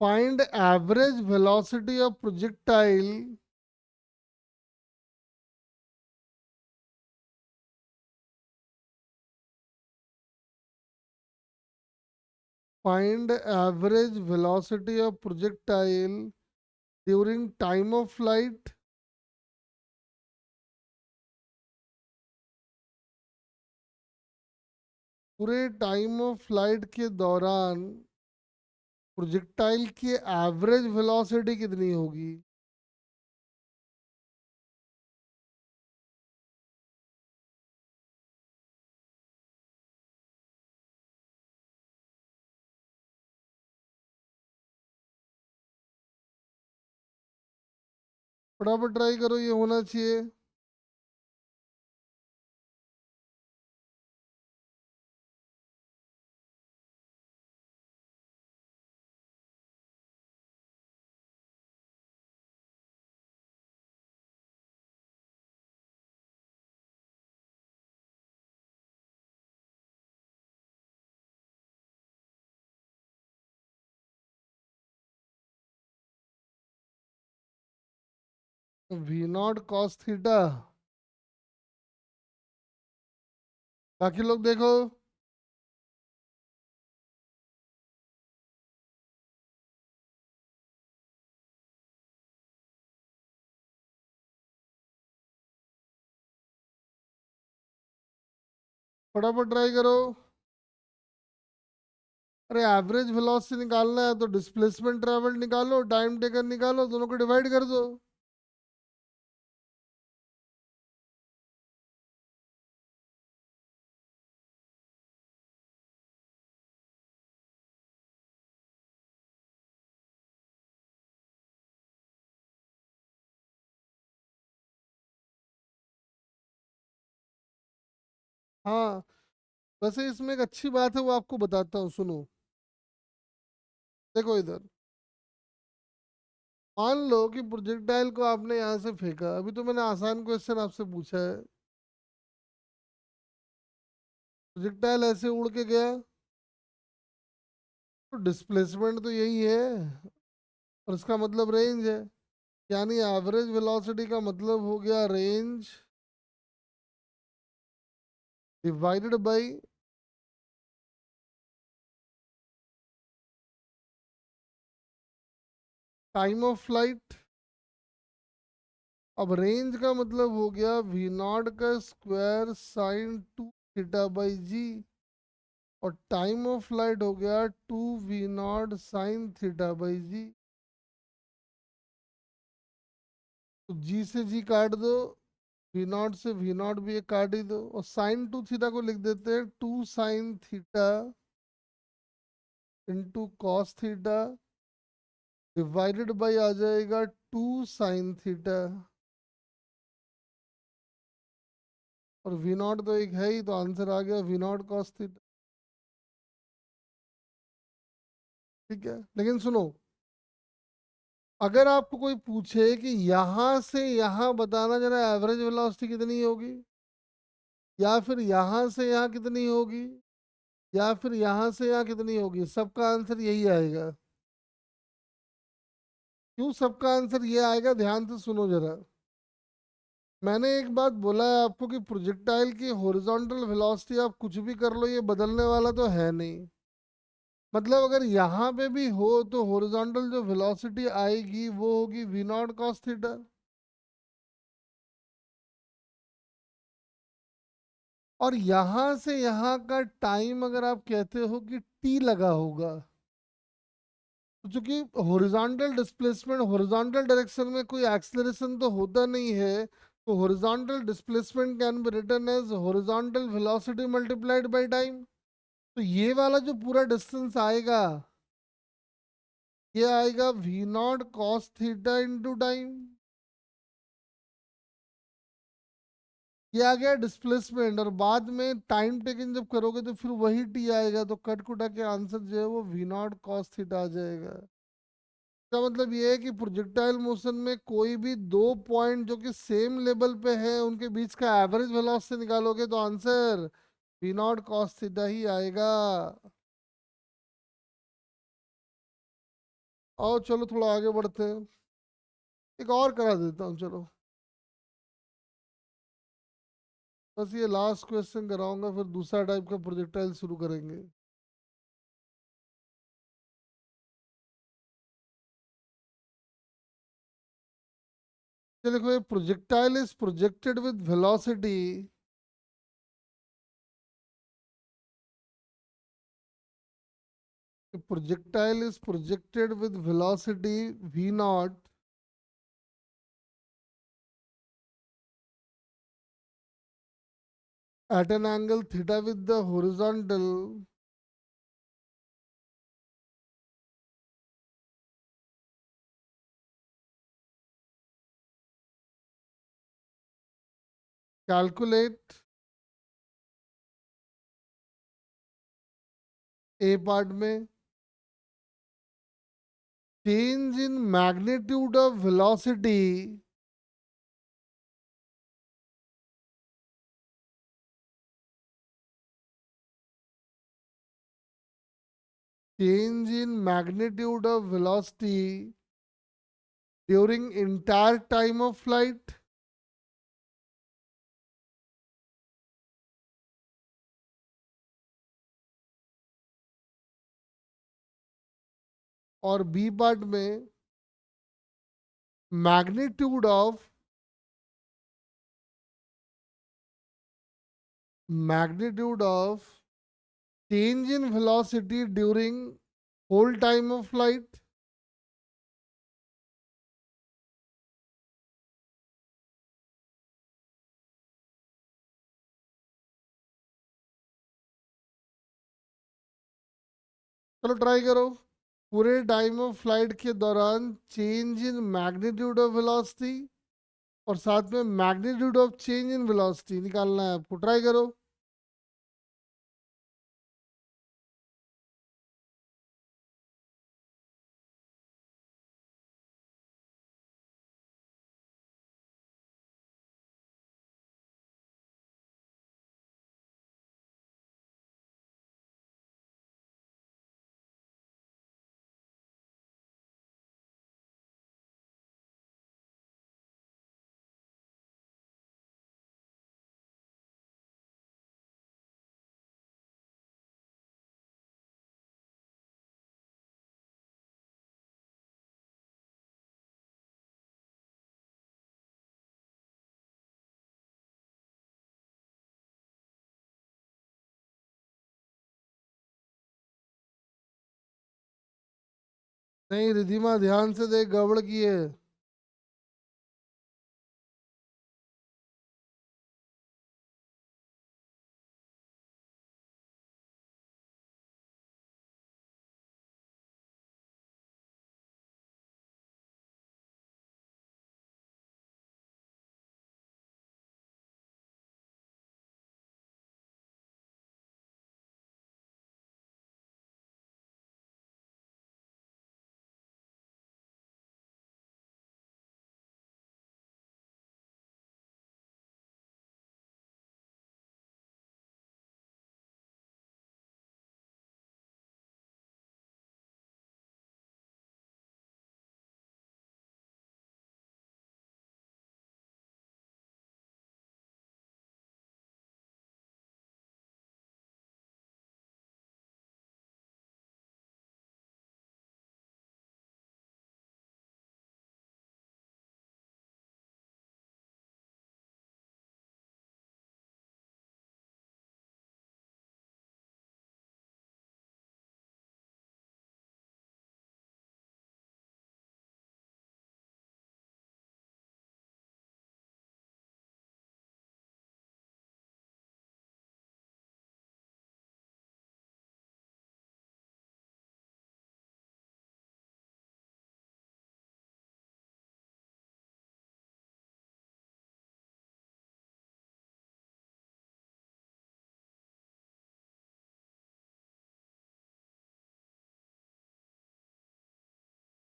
S1: Find average velocity of projectile. Find average velocity of projectile during time of flight. पूरे टाइम ऑफ फ्लाइट के दौरान प्रोजेक्टाइल की एवरेज वेलोसिटी कितनी होगी? फटाफट ट्राई करो, ये होना चाहिए। V naught cos theta. बाकी लोग देखो। फटाफट ट्राई करो। अरे एवरेज वेलोसिटी निकालना है तो डिस्प्लेसमेंट ट्रेवल निकालो, टाइम टेकन निकालो, दोनों को डिवाइड कर दो। हाँ, वैसे इसमें एक अच्छी बात है, वो आपको बताता हूँ, सुनो। देखो इधर, मान लो कि प्रोजेक्टाइल को आपने यहाँ से फेंका, अभी तो मैंने आसान क्वेश्चन आपसे पूछा है। प्रोजेक्टाइल ऐसे उड़ के गया, तो डिस्प्लेसमेंट तो यही है, और इसका मतलब रेंज है। यानी एवरेज वेलोसिटी का मतलब हो गया range divided by time of flight. अब रेंज का मतलब हो गया वी नॉट का स्क्वायर साइन 2 थीटा बाई जी, और टाइम ऑफ फ्लाइट हो गया 2 V0 sin थीटा बाई जी। तो जी से जी काट दो, V0 से V0 भी एक काट ही दो, और sin 2 थीटा को लिख देते हैं 2 sin theta into cos theta divided by आ जाएगा 2 sin थीटा। और V0 तो एक है ही, तो आंसर आ गया V0 कॉस थीटा। ठीक है, लेकिन सुनो, अगर आपको कोई पूछे कि यहां से यहां बताना जरा एवरेज वेलोसिटी कितनी होगी, या फिर यहां से यहां कितनी होगी, या फिर यहां से यहां कितनी होगी, सबका आंसर यही आएगा। क्यों सबका आंसर ये आएगा, ध्यान से सुनो जरा। मैंने एक बात बोला है आपको कि प्रोजेक्टाइल की हॉरिजॉन्टल वेलोसिटी आप कुछ भी कर लो, ये बदलने वाला तो है नहीं। मतलब अगर यहाँ पे भी हो तो हॉरिजॉन्टल जो वेलोसिटी आएगी वो होगी V0 cos थीटा। और यहाँ से यहाँ का टाइम अगर आप कहते हो कि टी लगा होगा, तो चूंकि हॉरिजॉन्टल डिस्प्लेसमेंट, हॉरिजॉन्टल डायरेक्शन में कोई एक्सेलरेशन तो होता नहीं है, तो horizontal displacement can be written as horizontal velocity multiplied by time. तो ये वाला जो पूरा डिस्टेंस आएगा, ये आएगा V0 cos theta into time. ये आ गया डिस्प्लेसमेंट, और बाद में टाइम टेकन जब करोगे तो फिर वही टी आएगा, तो कट कुटा के आंसर जो है वो V0 cos थीटा आ जाएगा। इसका मतलब ये है कि प्रोजेक्टाइल मोशन में कोई भी दो पॉइंट जो कि सेम लेवल पे है, उनके बीच का एवरेज वेलोसिटी निकालोगे तो आंसर V0 cos थीटा ही आएगा। और चलो थोड़ा आगे बढ़ते हैं, एक और करा देता हूँ चलो। बस ये लास्ट क्वेश्चन कराऊंगा, फिर दूसरा टाइप का प्रोजेक्टाइल शुरू करेंगे। ये देखो, ये projectile is projected with velocity A projectile is projected with velocity v naught at an angle theta with the horizontal calculate A part में change in magnitude of velocity change in magnitude of velocity during entire time of flight. और B part में magnitude of change in velocity during whole time of flight. चलो try करो। पूरे time of flight के दौरान change in magnitude of velocity और साथ में magnitude of change in velocity निकालना है आपको। ट्राई करो। नहीं रिधिमा, ध्यान से देख, गड़बड़ की है।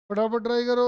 S1: फटाफट ट्राई करो।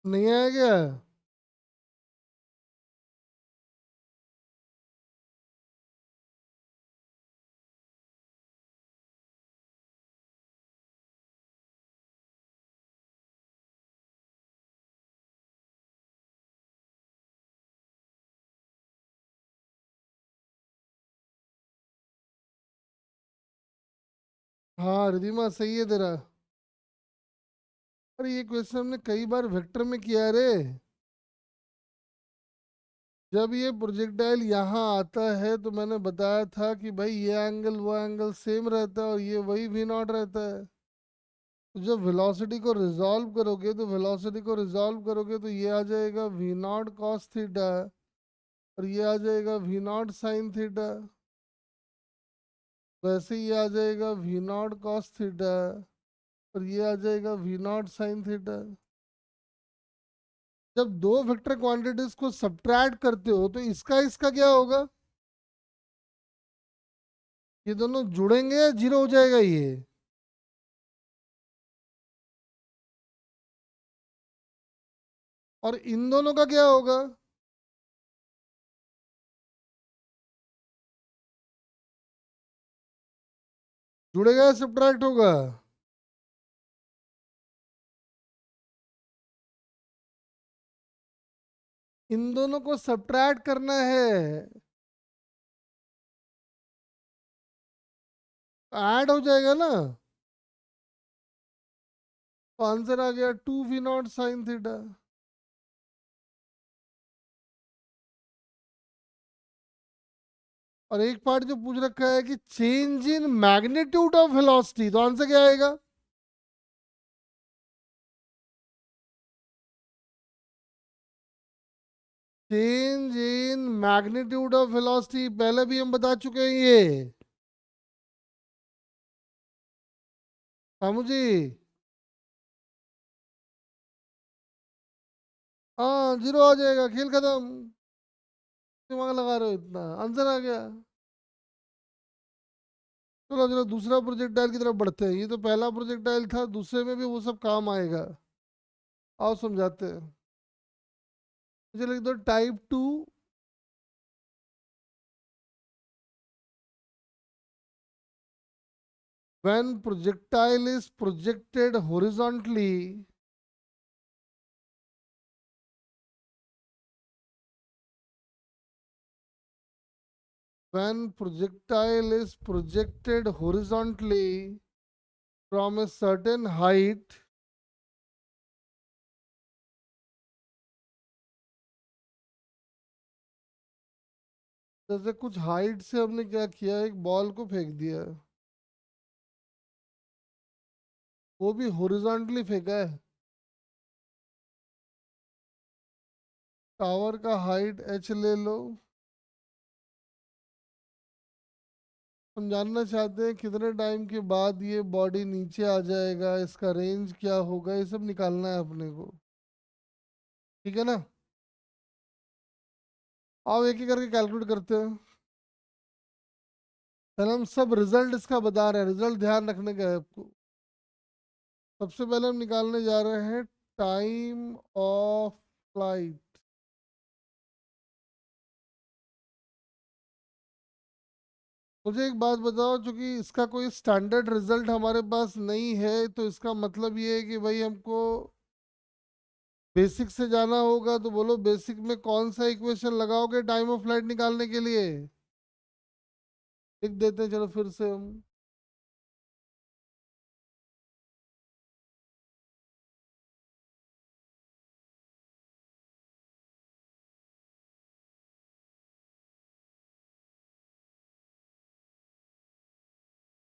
S1: नहीं आया क्या? हाँ रिधिमा सही है तेरा। अरे ये क्वेश्चन हमने कई बार वेक्टर में किया है रे। जब ये प्रोजेक्टाइल यहाँ आता है तो मैंने बताया था कि भाई ये एंगल वो एंगल सेम रहता है और ये वही वी नॉट रहता है। तो जब वेलोसिटी को रिजॉल्व करोगे तो ये आ जाएगा वी नॉट कॉस थीटा और ये आ जाएगा वी नॉट साइन थीटा। वैसे ही आ जाएगा वी नॉट कॉस थीटा और ये आ जाएगा वी नॉट साइन थीटा। जब दो वेक्टर क्वांटिटीज को सब्ट्रैक्ट करते हो तो इसका इसका क्या होगा? ये दोनों जुड़ेंगे या जीरो हो जाएगा ये? और इन दोनों का क्या होगा? जुड़ेगा या सब्ट्रैक्ट होगा? इन दोनों को सब्ट्रैक्ट करना है। ऐड हो जाएगा ना। तो आंसर आ गया two v naught sine theta. और एक पार्ट जो पूछ रखा है कि change in magnitude of velocity, तो आंसर क्या आएगा? Change in magnitude of velocity पहले भी हम बता चुके हैं ये। समझी? हाँ जीरो आ जाएगा, खेल खत्म। दिमाग लगा रहे हो इतना, आंसर आ गया। चलो चलो दूसरा प्रोजेक्टाइल की तरफ बढ़ते हैं। ये तो पहला प्रोजेक्टाइल था, दूसरे में भी वो सब काम आएगा। आओ समझाते हैं। मुझे लिख दो type two. When projectile is projected horizontally, when projectile is projected horizontally from a certain height, जैसे कुछ हाइट से हमने क्या किया, एक बॉल को फेंक दिया, वो भी हॉरिजॉन्टली फेंका है। टावर का हाइट h ले लो। हम जानना चाहते हैं कितने टाइम के बाद ये बॉडी नीचे आ जाएगा, इसका रेंज क्या होगा, ये सब निकालना है अपने को। ठीक है ना? आओ एक एक करके कैलकुलेट करते हैं। पहले हम सब रिजल्ट इसका बता रहे हैं, रिजल्ट ध्यान रखने का है आपको। सबसे पहले हम निकालने जा रहे हैं टाइम ऑफ फ्लाइट। मुझे एक बात बताओ, चूंकि इसका कोई स्टैंडर्ड रिजल्ट हमारे पास नहीं है तो इसका मतलब ये है कि भाई हमको बेसिक से जाना होगा। तो बोलो बेसिक में कौन सा इक्वेशन लगाओगे टाइम ऑफ फ्लाइट निकालने के लिए? लिख देते हैं चलो फिर से हम।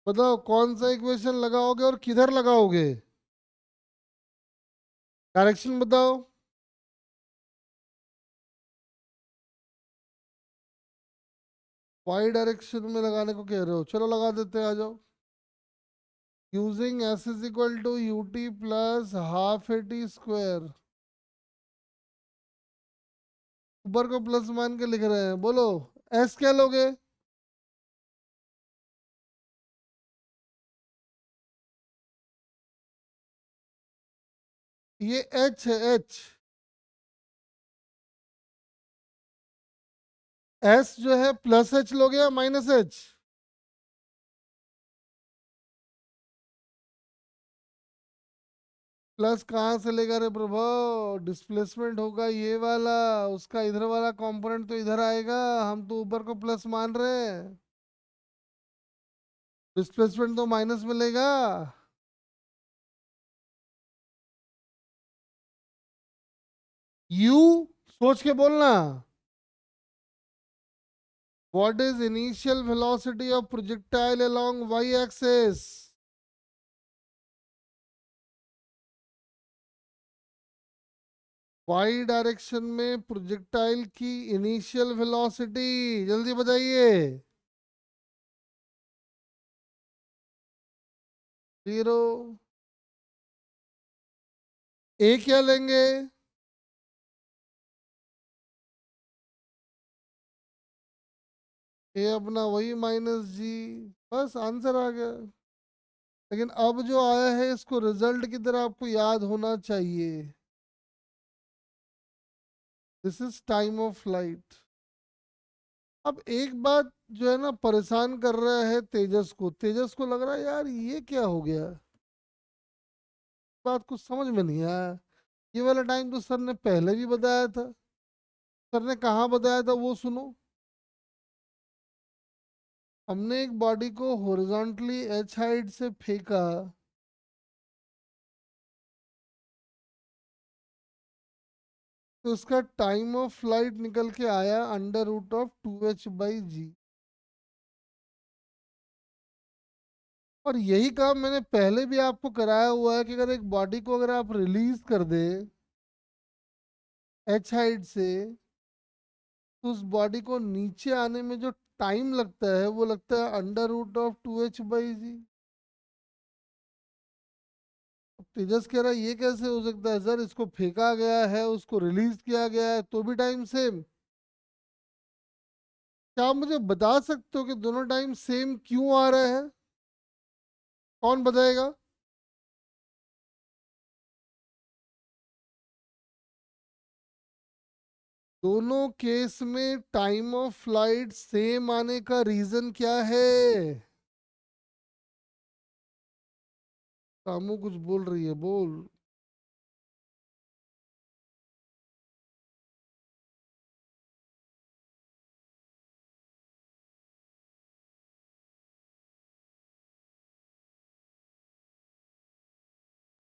S1: बताओ कौन सा इक्वेशन लगाओगे और किधर लगाओगे? डायरेक्शन बताओ। वाई डायरेक्शन में लगाने को कह रहे हो, चलो लगा देते हैं, आ जाओ। Using s is equal to u t plus half a t square. ऊपर को प्लस मान के लिख रहे हैं, बोलो एस क्या लोगे? ये एच है, एच। एस जो है प्लस एच लोगे या माइनस एच? प्लस कहाँ से लेगा रे प्रभाव? डिस्प्लेसमेंट होगा ये वाला, उसका इधर वाला कंपोनेंट तो इधर आएगा, हम तो ऊपर को प्लस मान रहे हैं, डिस्प्लेसमेंट तो माइनस मिलेगा। यू, सोच के बोलना। What is initial velocity of projectile along y axis? Y direction में प्रोजेक्टाइल की इनिशियल वेलोसिटी, जल्दी बताइए। 0। ए क्या लेंगे? ए अपना वही माइनस जी, बस आंसर आ गया। लेकिन अब जो आया है इसको रिजल्ट की तरह आपको याद होना चाहिए। This is time of flight. अब एक बात जो है ना परेशान कर रहा है तेजस को, तेजस को लग रहा है यार ये क्या हो गया, बात कुछ समझ में नहीं आया। ये वाला टाइम तो सर ने पहले भी बताया था। सर ने कहाँ बताया था वो सुनो। हमने एक बॉडी को हॉरिजॉन्टली एच हाइट से फेंका, तो उसका टाइम ऑफ फ्लाइट निकल के आया अंडर रूट ऑफ 2h/g। और यही काम मैंने पहले भी आपको कराया हुआ है कि अगर एक बॉडी को अगर आप रिलीज कर दे एच हाइट से, तो उस बॉडी को नीचे आने में जो टाइम लगता है वो लगता है अंडर रूट ऑफ 2h/g। तेजस कह रहा है ये कैसे हो सकता है सर, इसको फेंका गया है उसको रिलीज किया गया है तो भी टाइम सेम। क्या आप मुझे बता सकते हो कि दोनों टाइम सेम क्यों आ रहा है? कौन बताएगा? दोनों केस में टाइम ऑफ फ्लाइट सेम आने का रीजन क्या है? रामू कुछ बोल रही है, बोल।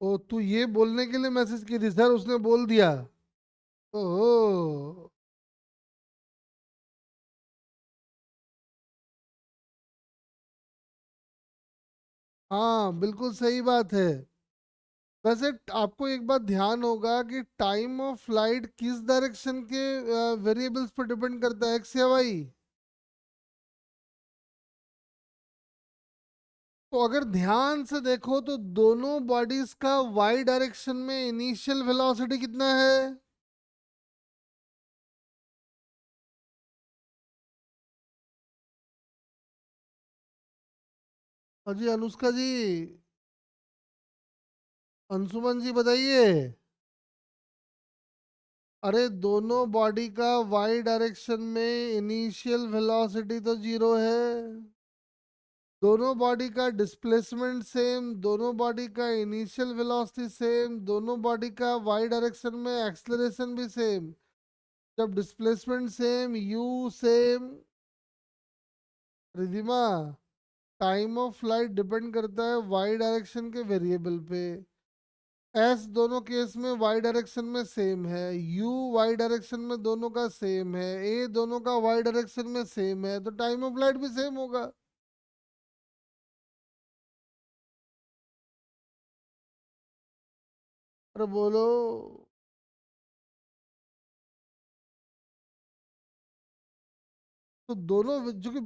S1: ओ तू ये बोलने के लिए मैसेज की थी सर उसने बोल दिया? ओहो। हाँ बिल्कुल सही बात है। वैसे आपको एक बात ध्यान होगा कि टाइम ऑफ फ्लाइट किस डायरेक्शन के वेरिएबल्स पर डिपेंड करता है, एक्स या वाई? तो अगर ध्यान से देखो तो दोनों बॉडीज का वाई डायरेक्शन में इनिशियल वेलोसिटी कितना है? अजी अनुष्का जी, अंशुमन जी बताइए। अरे दोनों बॉडी का वाई डायरेक्शन में इनिशियल वेलोसिटी तो जीरो है। दोनों बॉडी का डिस्प्लेसमेंट सेम, दोनों बॉडी का इनिशियल वेलोसिटी सेम, दोनों बॉडी का वाई डायरेक्शन में एक्सलरेशन भी सेम। जब displacement same, you same, Ridhima, time of flight depend करता है वाई डायरेक्शन के वेरिएबल पे। एस दोनों केस में वाई डायरेक्शन में सेम है, यू वाई डायरेक्शन में दोनों का सेम है, ए दोनों का वाई डायरेक्शन में सेम है, तो टाइम ऑफ फ्लाइट भी सेम होगा। अरे बोलो। तो दोनों जो कि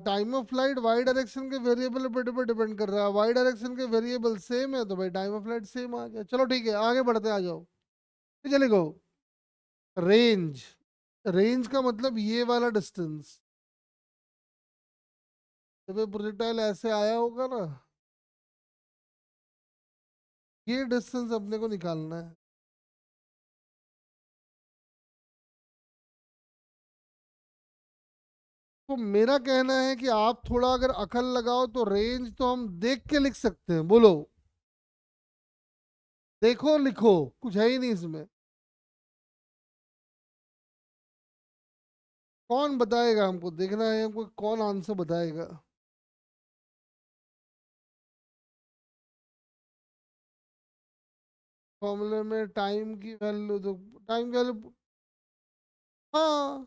S1: time of flight y direction के वेरिएबल पर डिपेंड कर रहा है, वाई डायरेक्शन के वेरिएबल सेम है तो भाई टाइम ऑफ फ्लाइट सेम आ गया। चलो ठीक है आगे बढ़ते हैं, आ जाओ। चले गो। रेंज, रेंज का मतलब ये वाला डिस्टेंस। जब ये प्रोजेक्टाइल ऐसे आया होगा ना, ये डिस्टेंस अपने को निकालना है। तो मेरा कहना है कि आप थोड़ा अगर अकल लगाओ तो रेंज तो हम देख के लिख सकते हैं। बोलो, देखो लिखो, कुछ है ही नहीं इसमें। कौन बताएगा हमको? देखना है हमको, कौन आंसर बताएगा। फॉर्मूले में टाइम की वैल्यू तो, टाइम की वैल्यू, हाँ।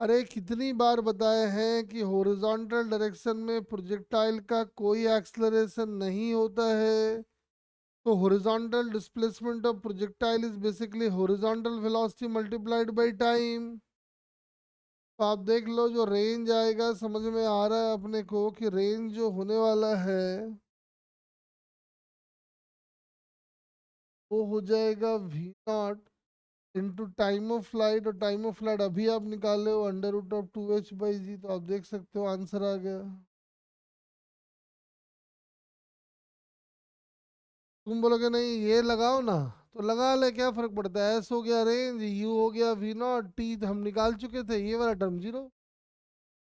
S1: अरे कितनी बार बताए हैं कि हॉरिजॉन्टल डायरेक्शन में प्रोजेक्टाइल का कोई एक्सलरेशन नहीं होता है। तो horizontal displacement of projectile is basically horizontal velocity multiplied by time. तो आप देख लो, जो रेंज आएगा, समझ में आ रहा है अपने को कि रेंज जो होने वाला है वो हो जाएगा v naught into time of flight. और टाइम ऑफ फ्लाइट अभी आप निकाले हो √2h/g, तो आप देख सकते हो आंसर आ गया। तुम बोलोगे नहीं ये लगाओ ना, तो लगा ले, क्या फर्क पड़ता है। एस हो गया रेंज, यू हो गया वी नॉट, टी हम निकाल चुके थे, ये वाला टर्म जीरो।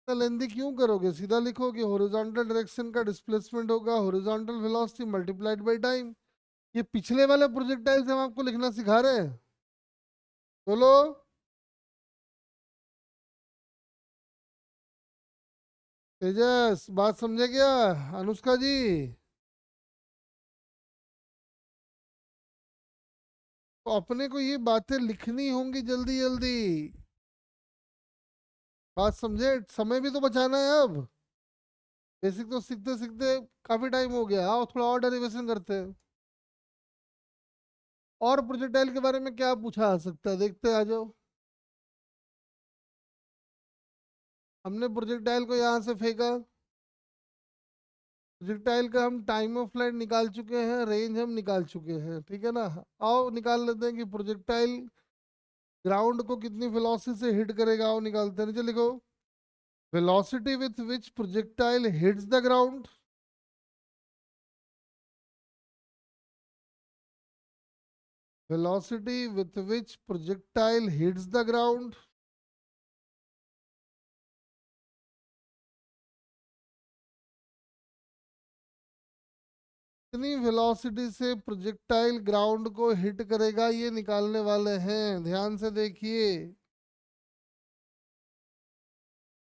S1: तो लेंदी क्यों करोगे, सीधा लिखो कि हॉरिजॉन्टल डायरेक्शन का डिस्प्लेसमेंट होगा horizontal velocity multiplied by time. ये पिछले वाले प्रोजेक्टाइल से हम आपको लिखना सिखा रहे हैं। बोलो। तेजस, बात समझे क्या? अनुष्का जी, तो अपने को ये बातें लिखनी होंगी जल्दी जल्दी। बात समझे, समय भी तो बचाना है अब। बेसिक तो सीखते सीखते काफी टाइम हो गया। आओ थोड़ा और डेरिवेशन करते हैं। और प्रोजेक्टाइल के बारे में क्या पूछा आ सकता है, देखते हैं, आ जाओ। हमने प्रोजेक्टाइल को यहाँ से फेंका। प्रोजेक्टाइल का हम टाइम ऑफ फ्लाइट निकाल चुके हैं, रेंज हम निकाल चुके हैं, ठीक है ना। आओ निकाल लेते हैं कि प्रोजेक्टाइल ग्राउंड को कितनी वेलोसिटी से हिट करेगा। आओ निकालते हैं, नीचे लिखो। Velocity with which projectile hits the ground. Velocity with which projectile hits the ground. कितनी वेलोसिटी से प्रोजेक्टाइल ग्राउंड को हिट करेगा, ये निकालने वाले हैं। ध्यान से देखिए,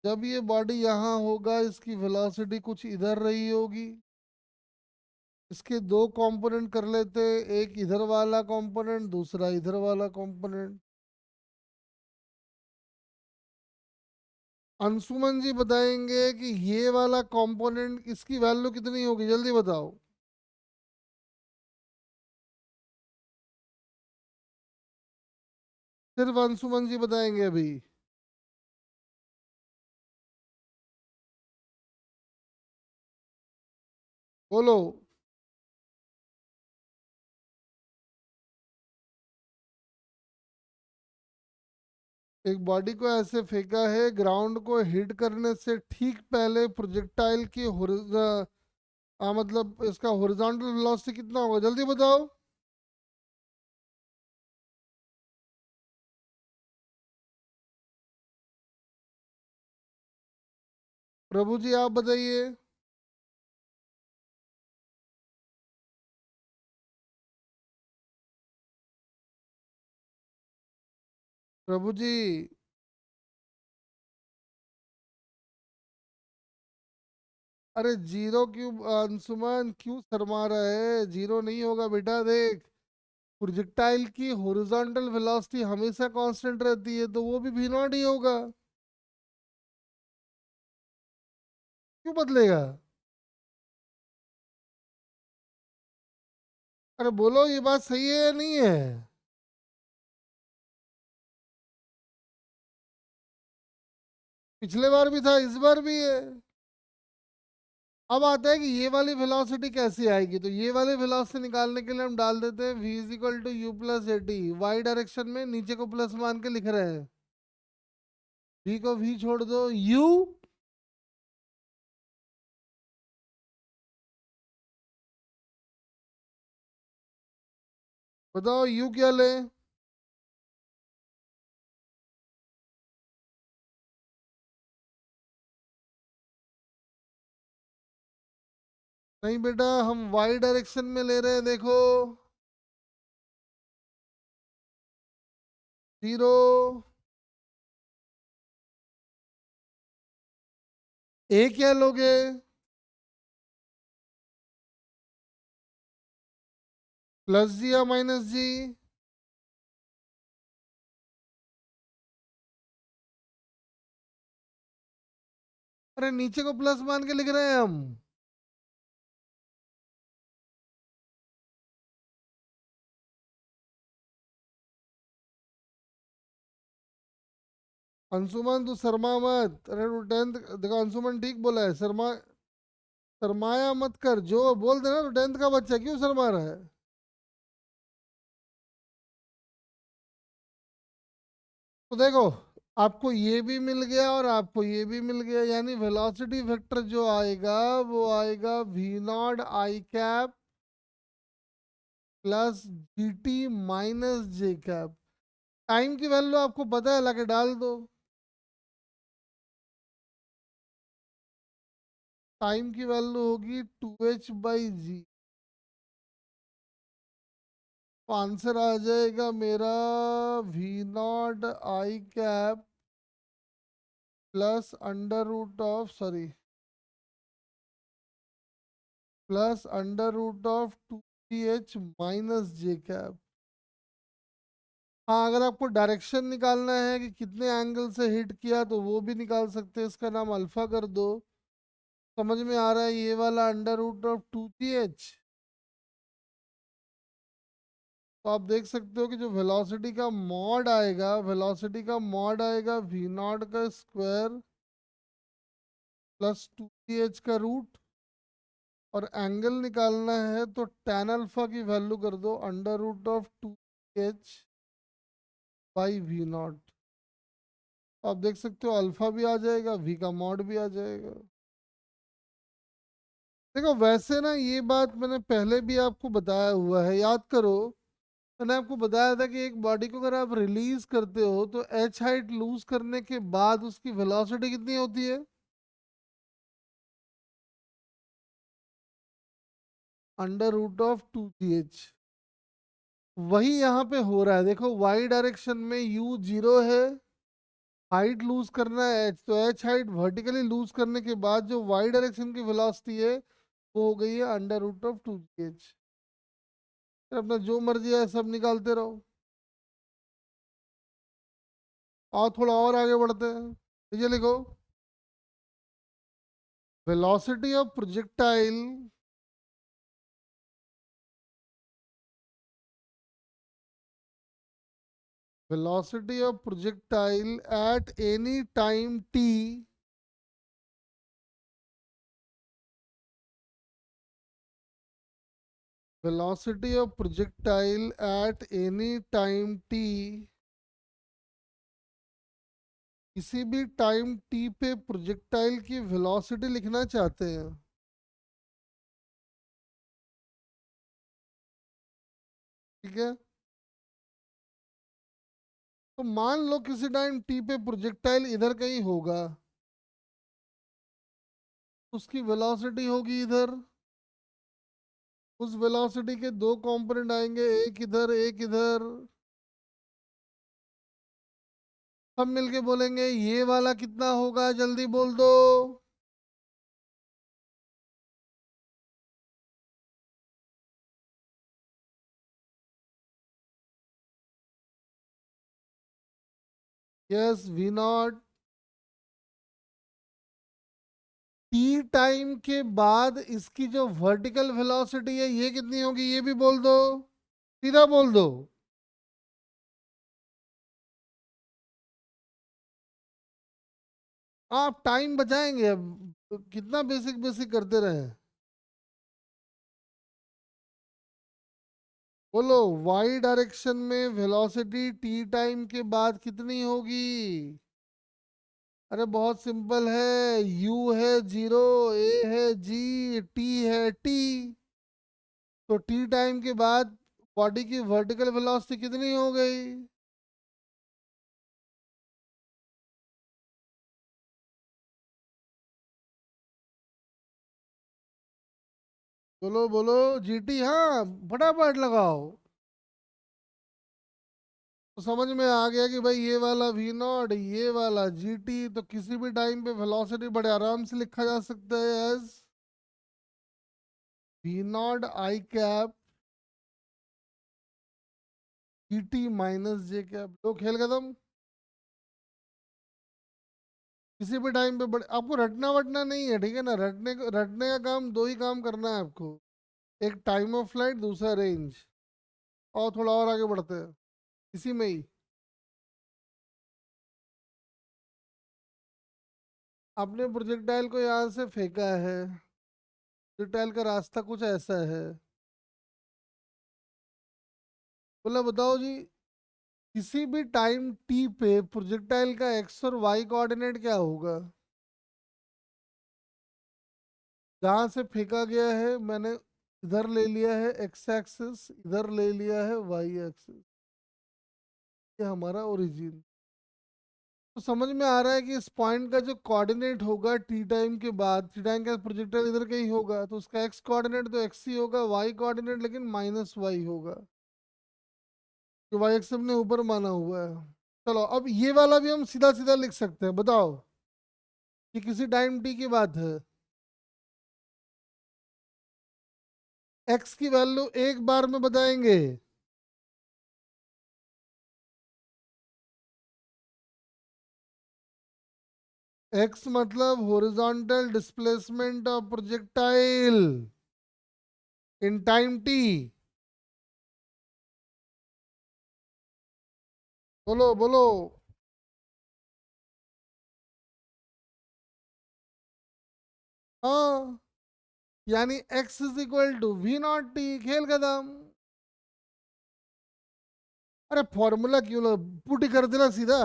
S1: जब ये बॉडी यहाँ होगा, इसकी वेलोसिटी कुछ इधर रही होगी। इसके दो कंपोनेंट कर लेते, एक इधर वाला कंपोनेंट, दूसरा इधर वाला कंपोनेंट। अंशुमन जी बताएंगे कि ये वाला कंपोनेंट इसकी वैल्यू कितनी होगी, जल्दी बताओ। सिर्फ अंशुमन जी बताएंगे अभी। बोलो। एक बॉडी को ऐसे फेंका है, ग्राउंड को हिट करने से ठीक पहले प्रोजेक्टाइल की मतलब इसका हॉरिजॉन्टल वेलोसिटी कितना होगा, जल्दी बताओ। प्रभु जी आप बताइए। प्रभु जी, अरे जीरो क्यों? अंशुमन क्यों शर्मा रहा है? जीरो नहीं होगा बेटा, देख। प्रोजेक्टाइल की हॉरिजॉन्टल वेलोसिटी हमेशा कांस्टेंट रहती है, तो वो भी वी नॉट ही होगा। क्यों बदलेगा? अरे बोलो, ये बात सही है या नहीं है? पिछले बार भी था, इस बार भी है। अब आता है कि ये वाली वेलोसिटी कैसे आएगी। तो ये वाली वेलोसिटी निकालने के लिए हम डाल देते हैं v is equal to u plus a t. Y direction में नीचे को प्लस मान के लिख रहे हैं। v को v छोड़ दो, u। बताओ u क्या ले। नहीं बेटा, हम वाई डायरेक्शन में ले रहे हैं, देखो। 0। ए क्या लोगे? प्लस जी या माइनस जी? अरे नीचे को प्लस मान के लिख रहे हैं हम। अंशुमन तू शर्मा मत, अरे तू 10th, देखो अंशुमन ठीक बोला है, शर्माया मत कर, जो बोल देना तो 10th का बच्चा क्यों शर्मा रहा है? तो देखो, आपको ये भी मिल गया और आपको ये भी मिल गया, यानी वेलोसिटी वेक्टर जो आएगा वो आएगा v naught i cap plus g t minus j cap. Time की वैल्यू आपको पता है, लाके डाल दो। टाइम की वैल्यू होगी 2h/g। तो आंसर आ जाएगा मेरा v naught i cap plus under root of, sorry, plus under root of 2h - j cap. हाँ, अगर आपको डायरेक्शन निकालना है कि कितने एंगल से हिट किया तो वो भी निकाल सकते हैं, इसका नाम अल्फा कर दो। समझ में आ रहा है? ये वाला अंडर रूट ऑफ 2th। तो आप देख सकते हो कि जो वेलोसिटी का मॉड आएगा, वेलोसिटी का मॉड आएगा वी नॉट का स्क्वायर प्लस 2th का रूट। और एंगल निकालना है तो tan अल्फा की वैल्यू कर दो अंडर रूट ऑफ 2h/v0। आप देख सकते हो अल्फा भी आ जाएगा, वी का मॉड भी आ जाएगा। देखो वैसे ना, ये बात मैंने पहले भी आपको बताया हुआ है, याद करो। मैंने आपको बताया था कि एक बॉडी को अगर आप रिलीज करते हो तो एच हाइट लूज करने के बाद उसकी वेलोसिटी कितनी होती है? Under root of 2th। वही यहाँ पे हो रहा है, देखो वाई डायरेक्शन में u 0 है, हाइट लूज करना है एच, तो एच हाइट वर्टिकली लूज करने के बाद जो वाई डायरेक्शन की वेलोसिटी है वो हो गई है अंडर रूट ऑफ 2th। अपना जो मर्जी है सब निकालते रहो। और थोड़ा और आगे बढ़ते हैं, ये लिखो। Velocity of projectile, velocity of projectile at any time t, velocity of projectile at any time t, किसी भी टाइम t पे प्रोजेक्टाइल की वेलोसिटी लिखना चाहते हैं, ठीक है? तो मान लो किसी टाइम t पे प्रोजेक्टाइल इधर कहीं होगा, उसकी वेलोसिटी होगी इधर। उस वेलोसिटी के दो कंपोनेंट आएंगे, एक इधर एक इधर। सब मिलके बोलेंगे ये वाला कितना होगा, जल्दी बोल दो। Yes, v naught. T time के बाद इसकी जो वर्टिकल वेलोसिटी है ये कितनी होगी, ये भी बोल दो, सीधा बोल दो। आप टाइम बचाएंगे अब, कितना बेसिक बेसिक करते रहे। बोलो, वाई डायरेक्शन में वेलोसिटी टी टाइम के बाद कितनी होगी? अरे बहुत सिंपल है, u है 0, a है g, t है t। तो टी टाइम के बाद बॉडी की वर्टिकल वेलोसिटी कितनी हो गई? बोलो बोलो। जीटी, हाँ फटाफट लगाओ। तो समझ में आ गया कि भाई ये वाला वी नॉट, ये वाला जीटी, तो किसी भी टाइम पे वेलोसिटी बड़े आराम से लिखा जा सकता है as v naught i cap g t minus j cap. तो खेल खत्म। किसी भी टाइम पे बड़े, आपको रटना वटना नहीं है, ठीक है ना। रटने का काम, दो ही काम करना है आपको। एक टाइम ऑफ फ्लाइट, दूसरा रेंज। और थोड़ा और आगे बढ़ते हैं इसी में ही। आपने प्रोजेक्टाइल को यहाँ से फेंका है। प्रोजेक्टाइल का रास्ता कुछ ऐसा है। बोला बताओ जी, किसी भी टाइम टी पे प्रोजेक्टाइल का एक्स और वाई कोऑर्डिनेट क्या होगा। जहां से फेंका गया है मैंने, इधर ले लिया है एक्स एक्सिस, इधर ले लिया है वाई एक्सिस। ये हमारा ओरिजिन। तो समझ में आ रहा है कि इस पॉइंट का जो कोऑर्डिनेट होगा टी टाइम के बाद, टी टाइम का प्रोजेक्टाइल इधर का ही होगा, तो उसका एक्स कोऑर्डिनेट तो एक्स ही होगा, वाई कोऑर्डिनेट लेकिन माइनस वाई होगा। तो वाई एक्स हमने ऊपर माना हुआ है। चलो अब ये वाला भी हम सीधा सीधा लिख सकते हैं, बताओ। कि किसी टाइम टी की बात है, एक्स की वैल्यू एक बार में बताएंगे। एक्स मतलब horizontal displacement of projectile in time t. बोलो बोलो। हाँ, यानी x is equal to v naught t, खेल खत्म। अरे फॉर्मूला क्यों पुट ही कर देना सीधा।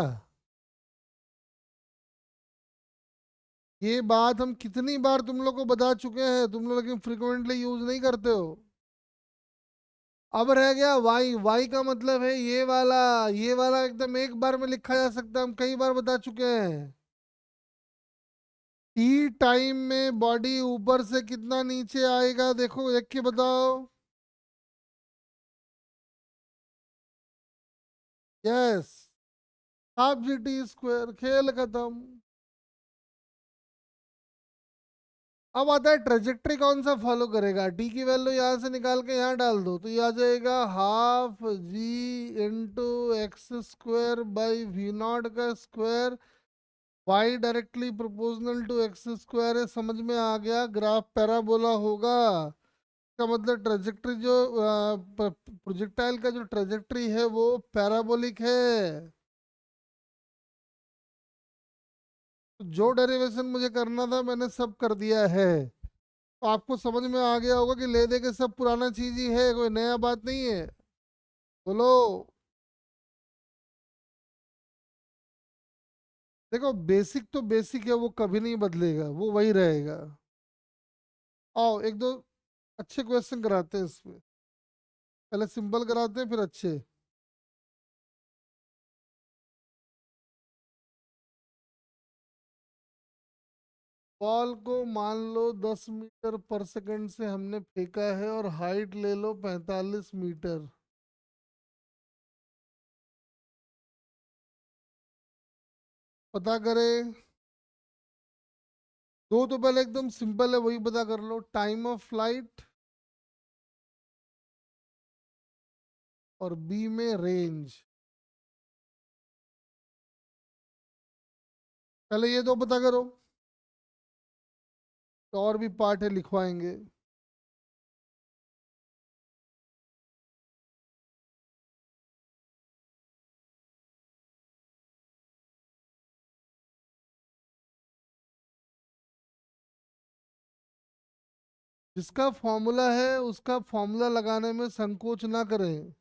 S1: ये बात हम कितनी बार तुम लोग को बता चुके हैं, तुम लोग लेकिन फ्रिक्वेंटली यूज नहीं करते हो। अब रह गया वाई। वाई का मतलब है ये वाला। ये वाला एकदम एक बार में लिखा जा सकता है, हम कई बार बता चुके हैं। टी टाइम में बॉडी ऊपर से कितना नीचे आएगा, देखो एक के बताओ। Yes, half G T square, खेल खत्म। अब आता है ट्रेजेक्ट्री कौन सा फॉलो करेगा। टी की वैल्यू यहाँ से निकाल के यहाँ डाल दो, तो ये आ जाएगा half g into x square by v not का square. Y directly proportional to x square है, समझ में आ गया। ग्राफ पैराबोला होगा। का मतलब ट्रेजेक्ट्री जो प्रोजेक्टाइल का जो ट्रेजेक्ट्री है वो पैराबोलिक है। तो जो डेरिवेशन मुझे करना था मैंने सब कर दिया है। तो आपको समझ में आ गया होगा कि ले दे के सब पुराना चीज ही है, कोई नया बात नहीं है। बोलो। देखो बेसिक तो बेसिक है, वो कभी नहीं बदलेगा, वो वही रहेगा। आओ एक दो अच्छे क्वेश्चन कराते हैं इसमें। पहले सिंपल कराते हैं फिर अच्छे। बॉल को मान लो 10 मीटर पर सेकंड से हमने फेंका है और हाइट ले लो 45 मीटर। पता करें। दो तो पहले एकदम सिंपल है, वही पता कर लो। टाइम ऑफ फ्लाइट और बी में रेंज। पहले ये दो पता करो, तो और भी पार्ट है लिखवाएंगे। जिसका फॉर्मूला है उसका फॉर्मूला लगाने में संकोच ना करें।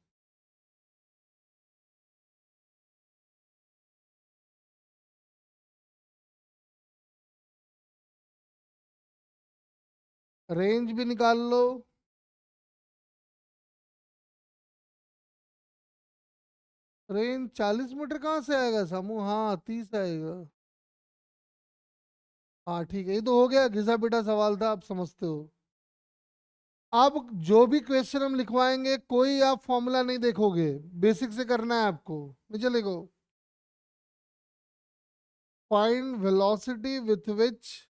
S1: रेंज भी निकाल लो। रेंज 40 मीटर कहाँ से आएगा सामू, हाँ 30 आएगा। हाँ ठीक है, ये तो हो गया, घिसा पिटा सवाल था, आप समझते हो। आप जो भी क्वेश्चन हम लिखवाएंगे कोई आप फॉर्मूला नहीं देखोगे, बेसिक से करना है आपको। नीचे लिखो, find velocity with which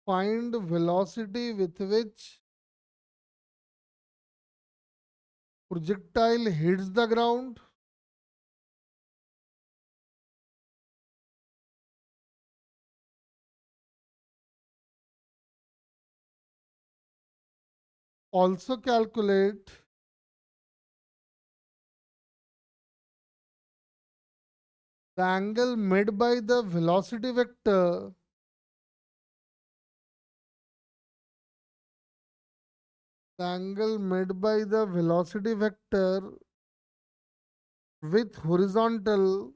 S1: find velocity with which projectile hits the ground also calculate the angle made by the velocity vector the angle made by the velocity vector with horizontal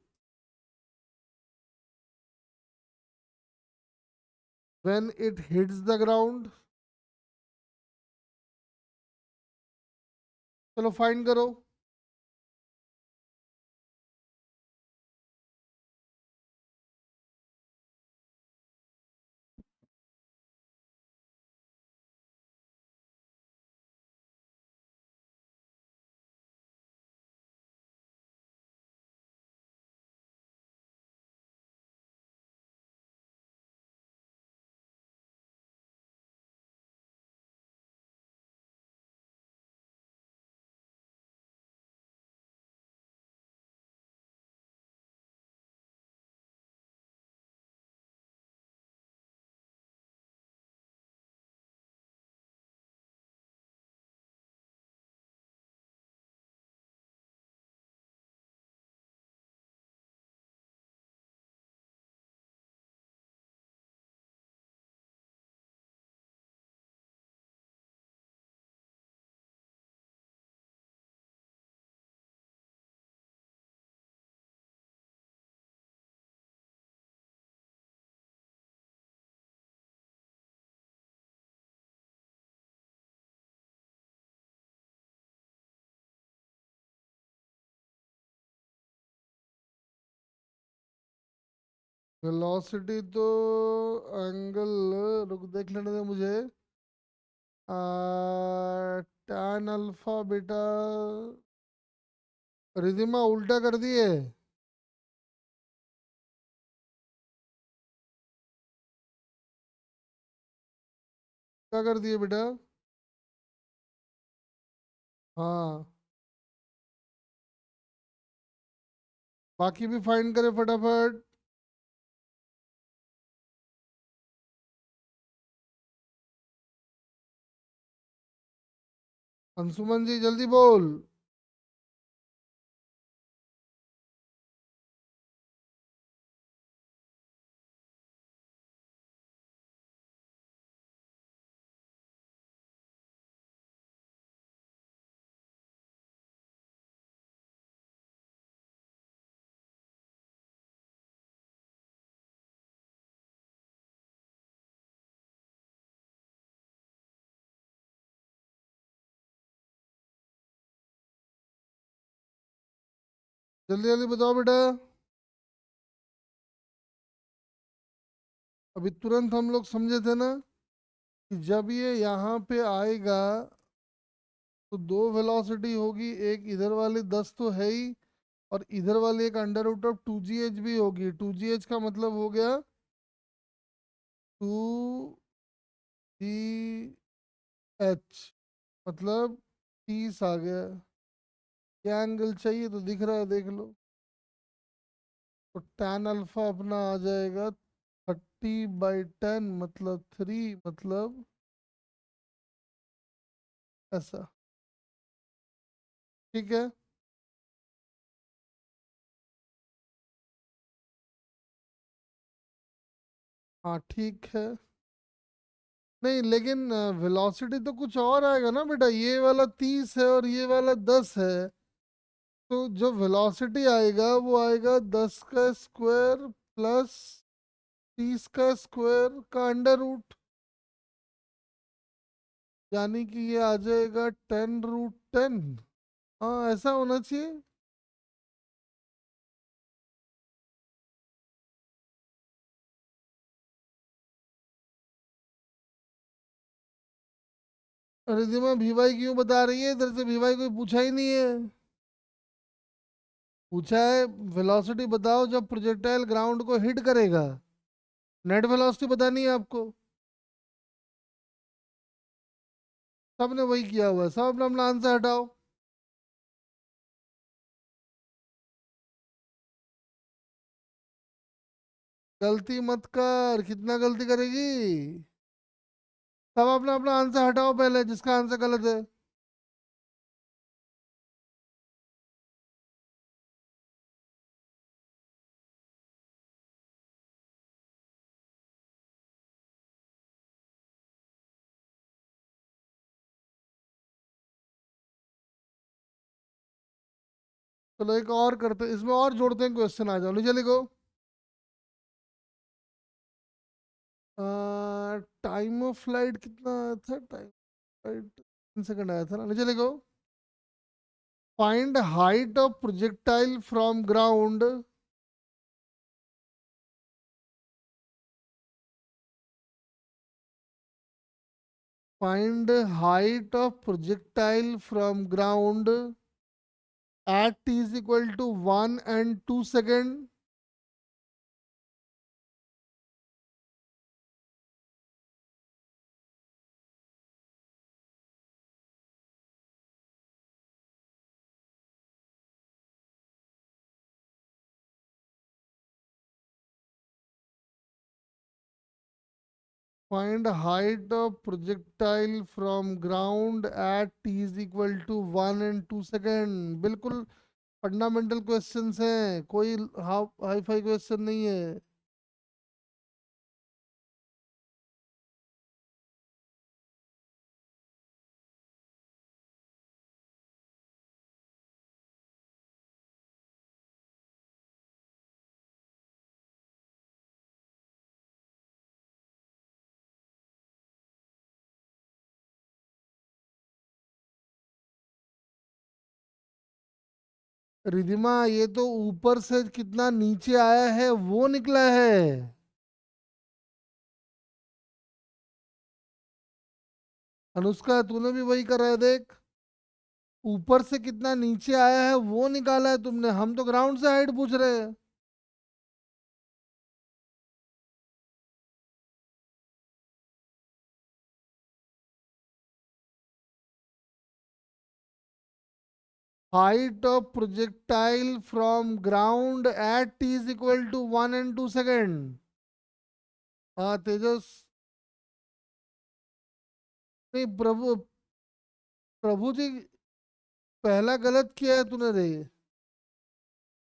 S1: when it hits the ground। चलो find करो। Velocity तो angle, रुक देख लेने दे मुझे। Tan alpha beta, Ridhima उल्टा कर दिए। क्या कर दिए बेटा? हाँ, बाकी भी फाइंड करे फटाफट। अंशुमन जी जल्दी बोल। जल्दी जल्दी बताओ बेटा। अभी तुरंत हम लोग समझे थे ना कि जब ये यहाँ पे आएगा तो दो वेलोसिटी होगी, एक इधर वाली 10 तो है ही, और इधर वाली एक अंडर रूट ऑफ 2gh भी होगी। 2gh का मतलब हो गया 2gh, मतलब 30 आ गया। क्या एंगल चाहिए तो दिख रहा है, देख लो। तो tan अल्फा अपना आ जाएगा 30/10, मतलब 3, मतलब ऐसा। ठीक है। हाँ ठीक है। नहीं लेकिन वेलोसिटी तो कुछ और आएगा ना बेटा, ये वाला 30 है और ये वाला 10 है। तो जो वेलोसिटी आएगा वो आएगा 10 का स्क्वायर प्लस 30 का स्क्वायर का अंडर रूट, यानी कि ये आ जाएगा 10√10। हाँ ऐसा होना चाहिए। रिधिमा वीवाई क्यों बता रही है? इधर से वीवाई कोई पूछा ही नहीं है। पूछा है वेलोसिटी बताओ जब प्रोजेक्टाइल ग्राउंड को हिट करेगा। नेट वेलोसिटी बतानी है आपको। सबने वही किया हुआ है, सब अपना अपना आंसर हटाओ। गलती मत कर, कितना गलती करेगी। सब अपना अपना आंसर हटाओ पहले, जिसका आंसर गलत है। चलो एक और करते हैं, इसमें और जोड़ते हैं क्वेश्चन, आ जाओ नीचे लिखो। टाइम ऑफ फ्लाइट कितना आया था? टाइम फ्लाइट 3 सेकंड आया था ना, नीचे लिखो। Find height of projectile from ground. Find height of projectile from ground at t is equal to 1 and 2 second. Find height of projectile from ground at t is equal to 1 and 2 second. बिल्कुल fundamental questions हैं, कोई hi fi question नहीं है। रिधिमा ये तो ऊपर से कितना नीचे आया है वो निकला है। अनुष्का तूने भी वही करा है देख। ऊपर से कितना नीचे आया है वो निकाला है तुमने, हम तो ग्राउंड से हाइट पूछ रहे हैं। Height of projectile from ground at t is equal to 1 and 2 second. हाँ तेजस। नहीं प्रभु, प्रभु जी पहला गलत किया है तूने रे।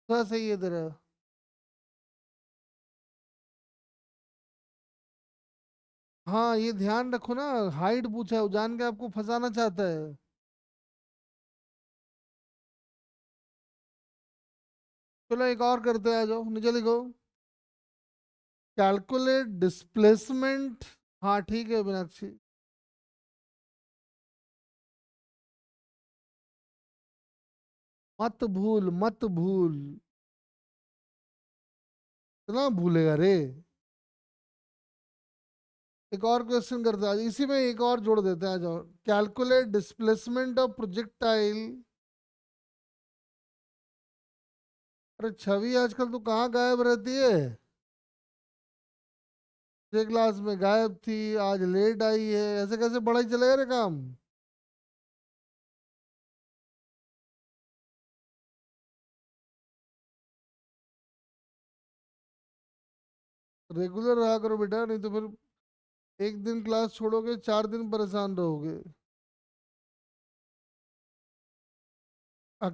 S1: थोड़ा सही है तेरा। हाँ ये ध्यान रखो ना, हाइट पूछा है, वो जान के आपको फंसाना चाहता है। चलो एक और करते हैं, आ जाओ नीचे लिखो। Calculate displacement. हाँ ठीक है मीनाक्षी। मत भूल मत भूल। इतना भूलेगा रे। एक और क्वेश्चन करते हैं, इसी में एक और जोड़ देते हैं, आ जाओ। Calculate displacement of projectile. अरे छवि आजकल तू कहाँ गायब रहती है? पिछले क्लास में गायब थी, आज लेट आई है, ऐसे कैसे बढ़ाई चलेगा रे काम? रेगुलर रहा करो बेटा, नहीं तो फिर एक दिन क्लास छोड़ोगे 4 दिन परेशान रहोगे।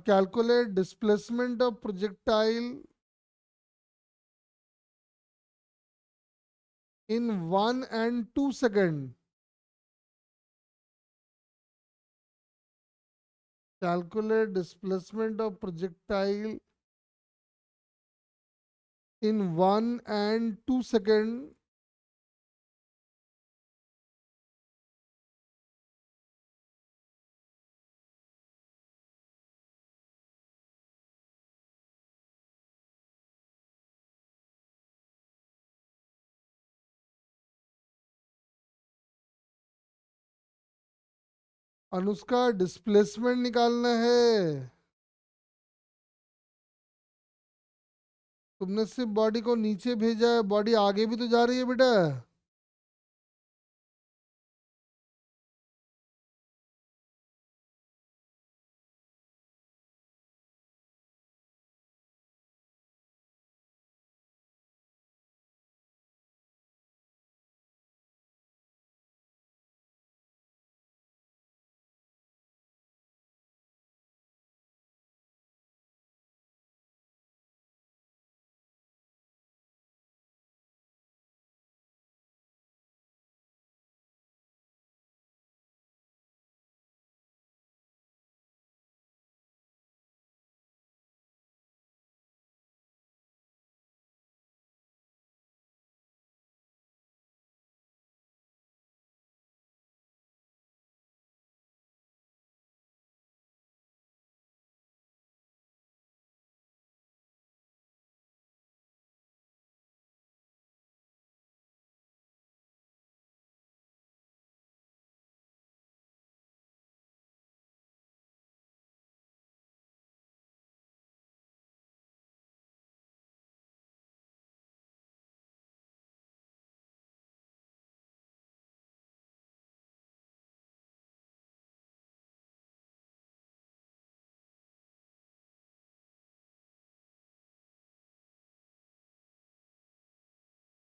S1: Calculate displacement of projectile in 1 and 2 seconds. Calculate displacement of projectile in 1 and 2 seconds. Anushka displacement निकालना है। तुमने सिर्फ बॉडी को नीचे भेजा है, बॉडी आगे भी तो जा रही है बेटा।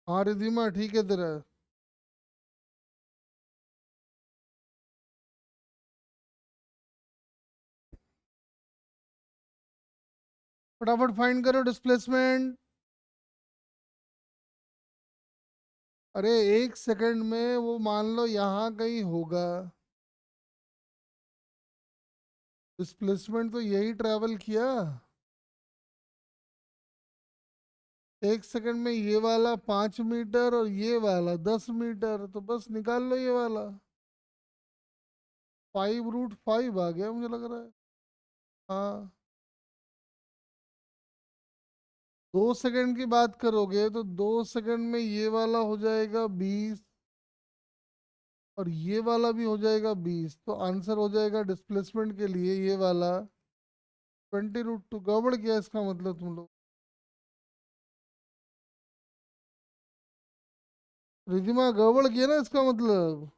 S1: हाँ रिधिमा ठीक है तेरा। फटाफट फाइंड करो डिस्प्लेसमेंट। अरे 1 सेकंड में वो मान लो यहाँ कहीं होगा। डिस्प्लेसमेंट तो यही ट्रैवल किया। 1 सेकंड में ये वाला 5 मीटर और ये वाला 10 मीटर, तो बस निकाल लो ये वाला। 5√5 आ गया मुझे लग रहा है। हाँ। 2 सेकंड की बात करोगे तो 2 सेकंड में ये वाला हो जाएगा 20 और ये वाला भी हो जाएगा 20, तो आंसर हो जाएगा डिस्प्लेसमेंट के लिए ये वाला 20√2। गड़बड़ किया इसका मतलब तुम लोग। रिधिमा गड़बड़ किया ना इसका मतलब।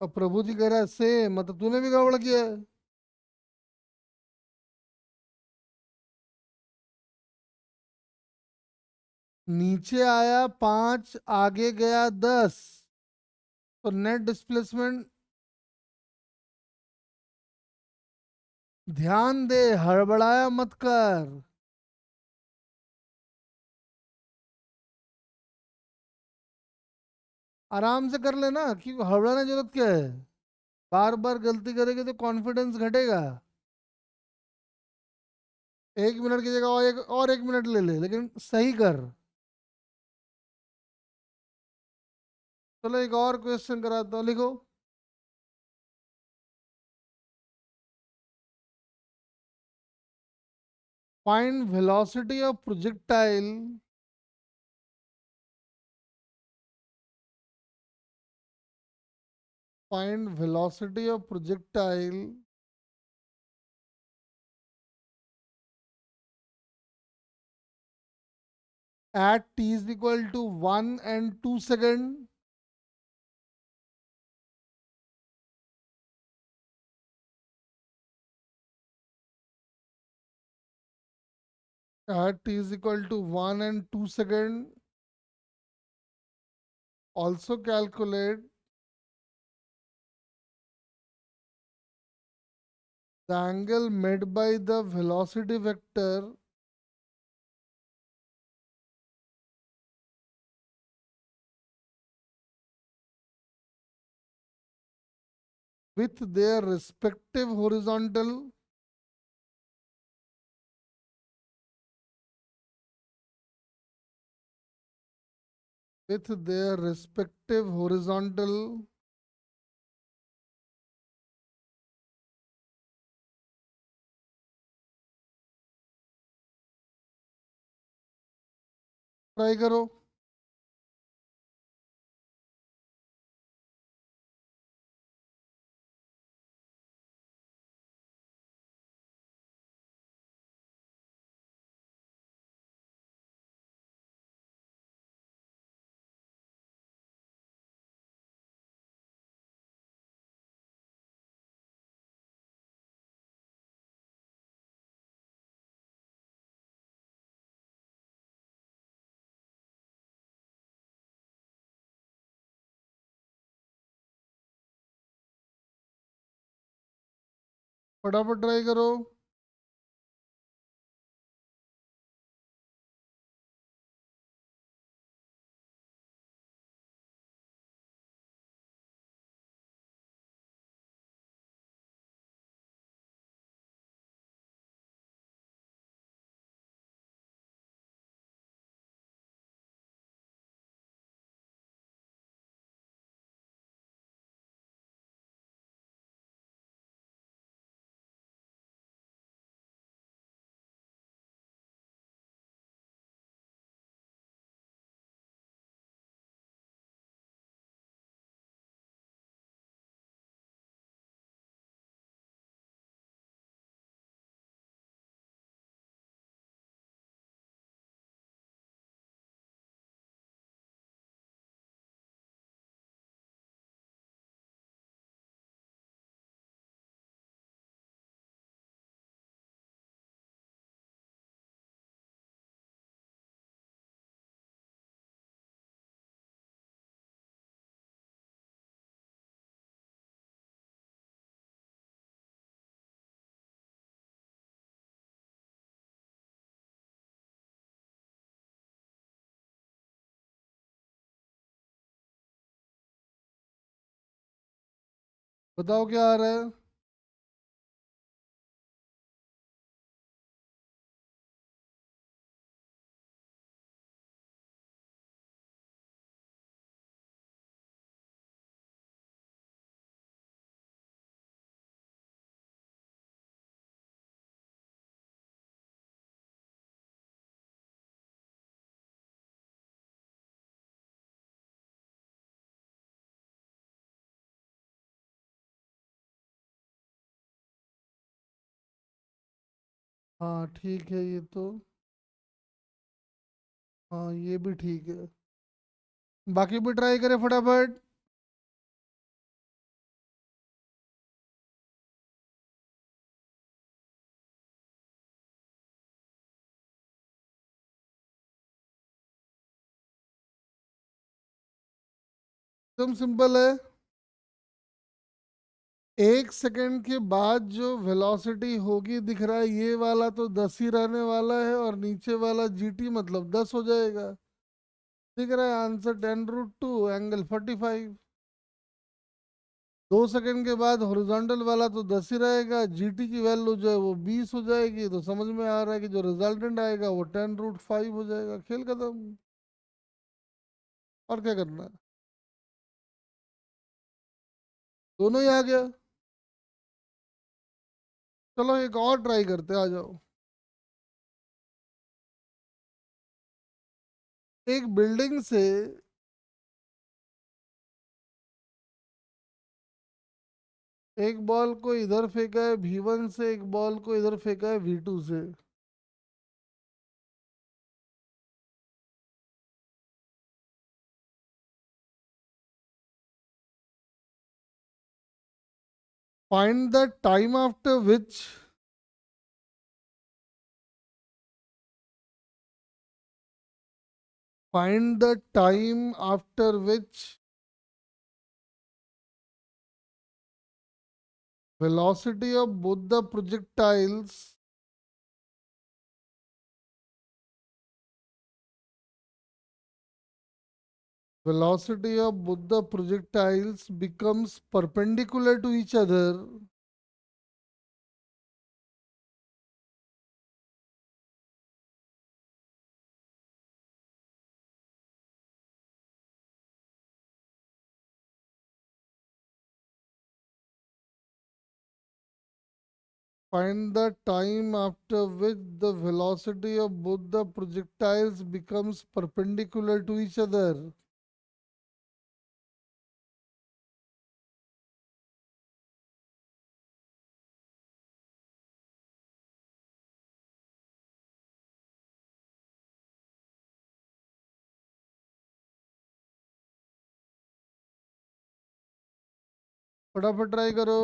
S1: अब प्रभु जी कह रहा है सेम, मतलब तूने भी गड़बड़ किया है। नीचे आया 5, आगे गया 10, तो नेट डिस्प्लेसमेंट। ध्यान दे, हड़बड़ाया मत कर। आराम से कर लेना, क्यों हड़बड़ाने की जरूरत क्या है। बार बार गलती करेगी तो कॉन्फिडेंस घटेगा। 1 मिनट की जगह और 1 मिनट ले ले, लेकिन सही कर। चलो एक और क्वेश्चन कराता हूँ, लिखो। Find velocity of projectile. Find velocity of projectile at t is equal to 1 and 2 second. At t is equal to 1 and 2 second. Also calculate the angle made by the velocity vector with their respective horizontal with their respective horizontal try करो। फटाफट try करो। बताओ क्या आ रहा है। हाँ ठीक है ये तो। हाँ ये भी ठीक है। बाकी भी ट्राई करें फटाफट। एकदम सिंपल है। 1 सेकंड के बाद जो वेलोसिटी होगी दिख रहा है ये वाला तो 10 ही रहने वाला है, और नीचे वाला जीटी मतलब 10 हो जाएगा। दिख रहा है आंसर 10√2 एंगल 45। 2 सेकंड के बाद हॉरिजॉन्टल वाला तो 10 ही रहेगा, जीटी की वैल्यू जो है वो 20 हो जाएगी। तो समझ में आ रहा है कि जो रिजल्टेंट आएगा वो 10√5 हो जाएगा। खेल खत्म। और क्या करना है। दोनों ही आ गया। चलो एक और ट्राई करते हैं, आ जाओ। एक बिल्डिंग से एक बॉल को इधर फेंका है V1 से, एक बॉल को इधर फेंका है V2 से। Find the time after which find the time after which velocity of both the projectiles velocity of both the projectiles becomes perpendicular to each other. Find the time after which the velocity of both the projectiles becomes perpendicular to each other. फटाफट try करो।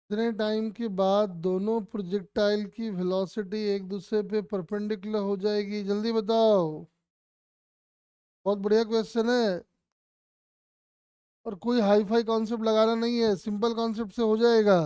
S1: इतने time के बाद दोनों projectile की velocity एक दूसरे पे परपेंडिकुलर हो जाएगी, जल्दी बताओ। बहुत बढ़िया क्वेश्चन है, और कोई हाई फाई कॉन्सेप्ट लगाना नहीं है, सिंपल कॉन्सेप्ट से हो जाएगा।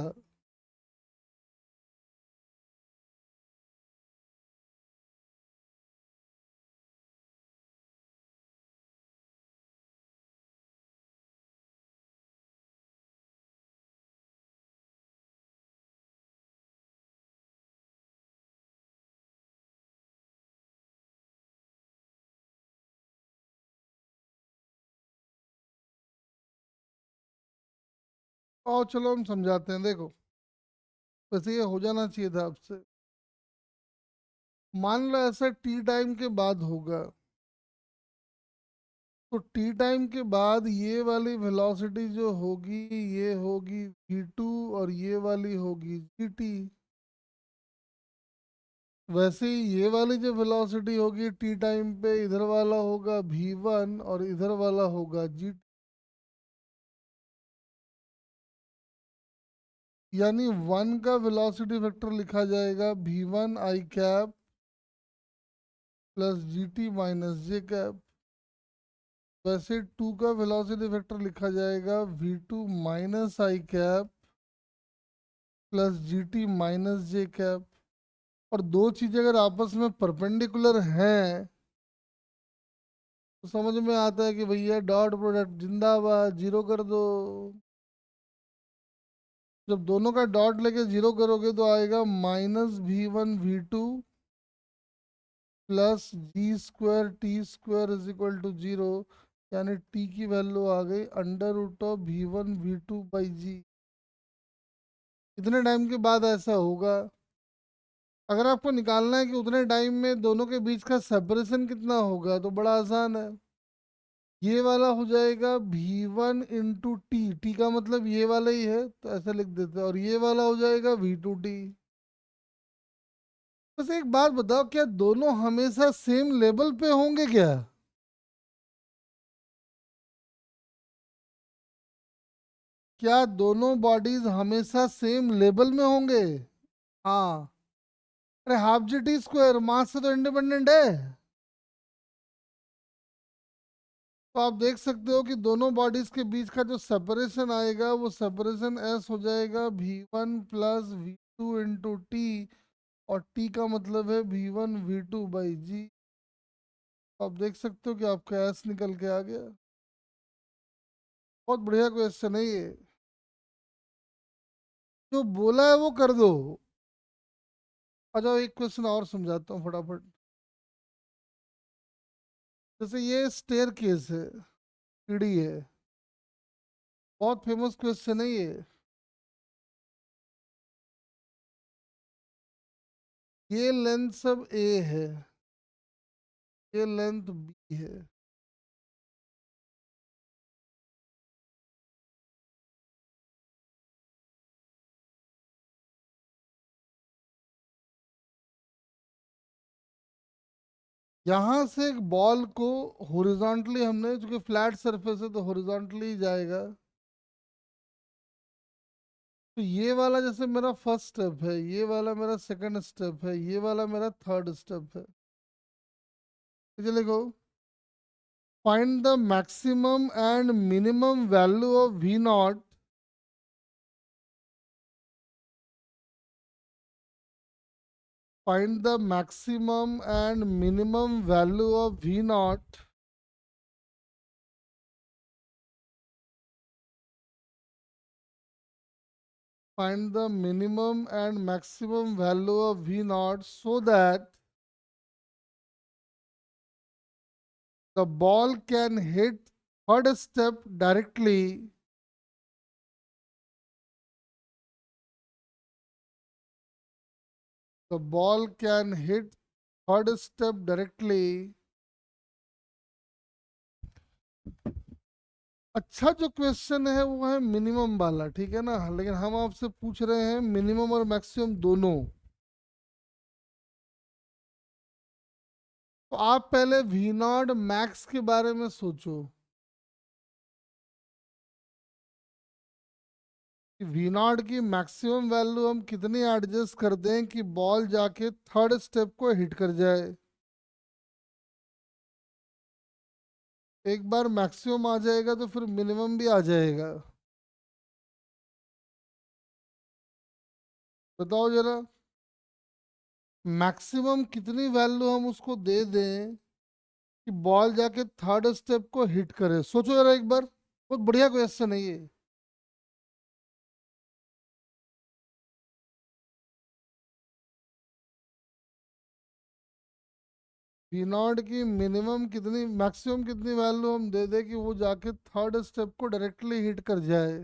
S1: और चलो हम समझाते हैं, देखो वैसे ये हो जाना चाहिए था आपसे। मान लो ऐसा टी टाइम के बाद होगा, तो टी टाइम के बाद ये वाली वेलोसिटी जो होगी, ये होगी v2, और ये वाली होगी gt। वैसे ही ये वाली जो वेलोसिटी होगी टी टाइम पे, इधर वाला होगा v1 और इधर वाला होगा g। यानी वन का वेलोसिटी वेक्टर लिखा जाएगा v1 आई cap plus gt minus j cap. वैसे टू का वेलोसिटी वेक्टर लिखा जाएगा v2 माइनस आई cap plus gt minus j cap. और दो चीजें अगर आपस में परपेंडिकुलर हैं तो समझ में आता है कि भैया डॉट प्रोडक्ट जिंदाबाद, जीरो कर दो। जब दोनों का डॉट लेके जीरो करोगे तो आएगा -v1 v2 plus g² t² = 0। यानी t की वैल्यू आ गई √v1 v2/g। इतने टाइम के बाद ऐसा होगा। अगर आपको निकालना है कि उतने टाइम में दोनों के बीच का सेपरेशन कितना होगा, तो बड़ा आसान है। ये वाला हो जाएगा v1 × t का मतलब ये वाला ही है तो ऐसा लिख देते हैं, और ये वाला हो जाएगा v2t। बस एक बात बताओ, क्या दोनों हमेशा सेम लेवल पे होंगे क्या? क्या दोनों बॉडीज हमेशा सेम लेवल में होंगे? हाँ। अरे हाफ जी टी स्क्वायर मास से तो इंडिपेंडेंट है। तो आप देख सकते हो कि दोनों बॉडीज के बीच का जो सेपरेशन आएगा वो सेपरेशन एस हो जाएगा v1 प्लस v2 × t। और t का मतलब है v1 v2/g। आप देख सकते हो कि आपका एस निकल के आ गया। बहुत बढ़िया क्वेश्चन है ये। जो बोला है वो कर दो। अच्छा एक क्वेश्चन और समझाता हूँ फटाफट। जैसे ये स्टेयर केस है, सीढ़ी है, बहुत फेमस क्वेश्चन है ये। ये लेंथ सब ए है, ये लेंथ बी है। यहाँ से एक बॉल को हॉरिजॉन्टली, हमने चूंकि फ्लैट सरफेस है तो हॉरिजॉन्टली जाएगा। तो ये वाला जैसे मेरा फर्स्ट स्टेप है, ये वाला मेरा सेकंड स्टेप है, ये वाला मेरा थर्ड स्टेप है। तो लिखो, find the maximum and minimum value of v0। Find the maximum and minimum value of V0 find the minimum and maximum value of V0 so that the ball can hit third step directly. The ball can hit third step directly. अच्छा जो question है वो है minimum वाला, ठीक है ना, लेकिन हम आपसे पूछ रहे हैं मिनिमम और मैक्सिमम दोनों। तो आप पहले V0 मैक्स के बारे में सोचो। वी नॉट की मैक्सिमम वैल्यू हम कितनी एडजस्ट कर दें कि बॉल जाके थर्ड स्टेप को हिट कर जाए। एक बार मैक्सिमम आ जाएगा तो फिर मिनिमम भी आ जाएगा। बताओ जरा, मैक्सिमम कितनी वैल्यू हम उसको दे दें कि बॉल जाके थर्ड स्टेप को हिट करे। सोचो जरा एक बार, बहुत बढ़िया क्वेश्चन है ये। वी नॉट की मिनिमम कितनी, मैक्सिमम कितनी वैल्यू हम दे दे कि वो जाके थर्ड स्टेप को डायरेक्टली हिट कर जाए।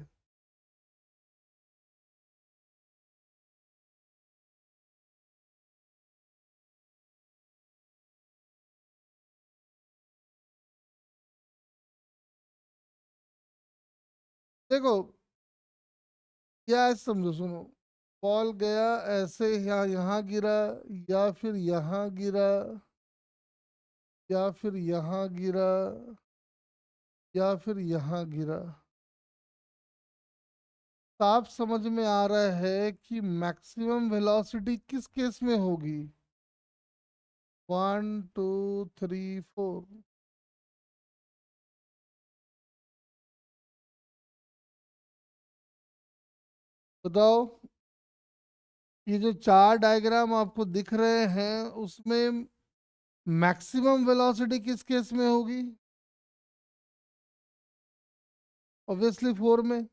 S1: देखो, क्या है समझो, सुनो। बॉल गया ऐसे, या यहाँ गिरा, या फिर यहाँ गिरा, या फिर यहाँ गिरा, या फिर यहाँ गिरा। साफ समझ में आ रहा है कि मैक्सिमम वेलोसिटी किस केस में होगी। 1 2 3 4। बताओ, ये जो चार डायग्राम आपको दिख रहे हैं उसमें मैक्सिमम वेलोसिटी किस केस में होगी। ऑब्वियसली फोर में।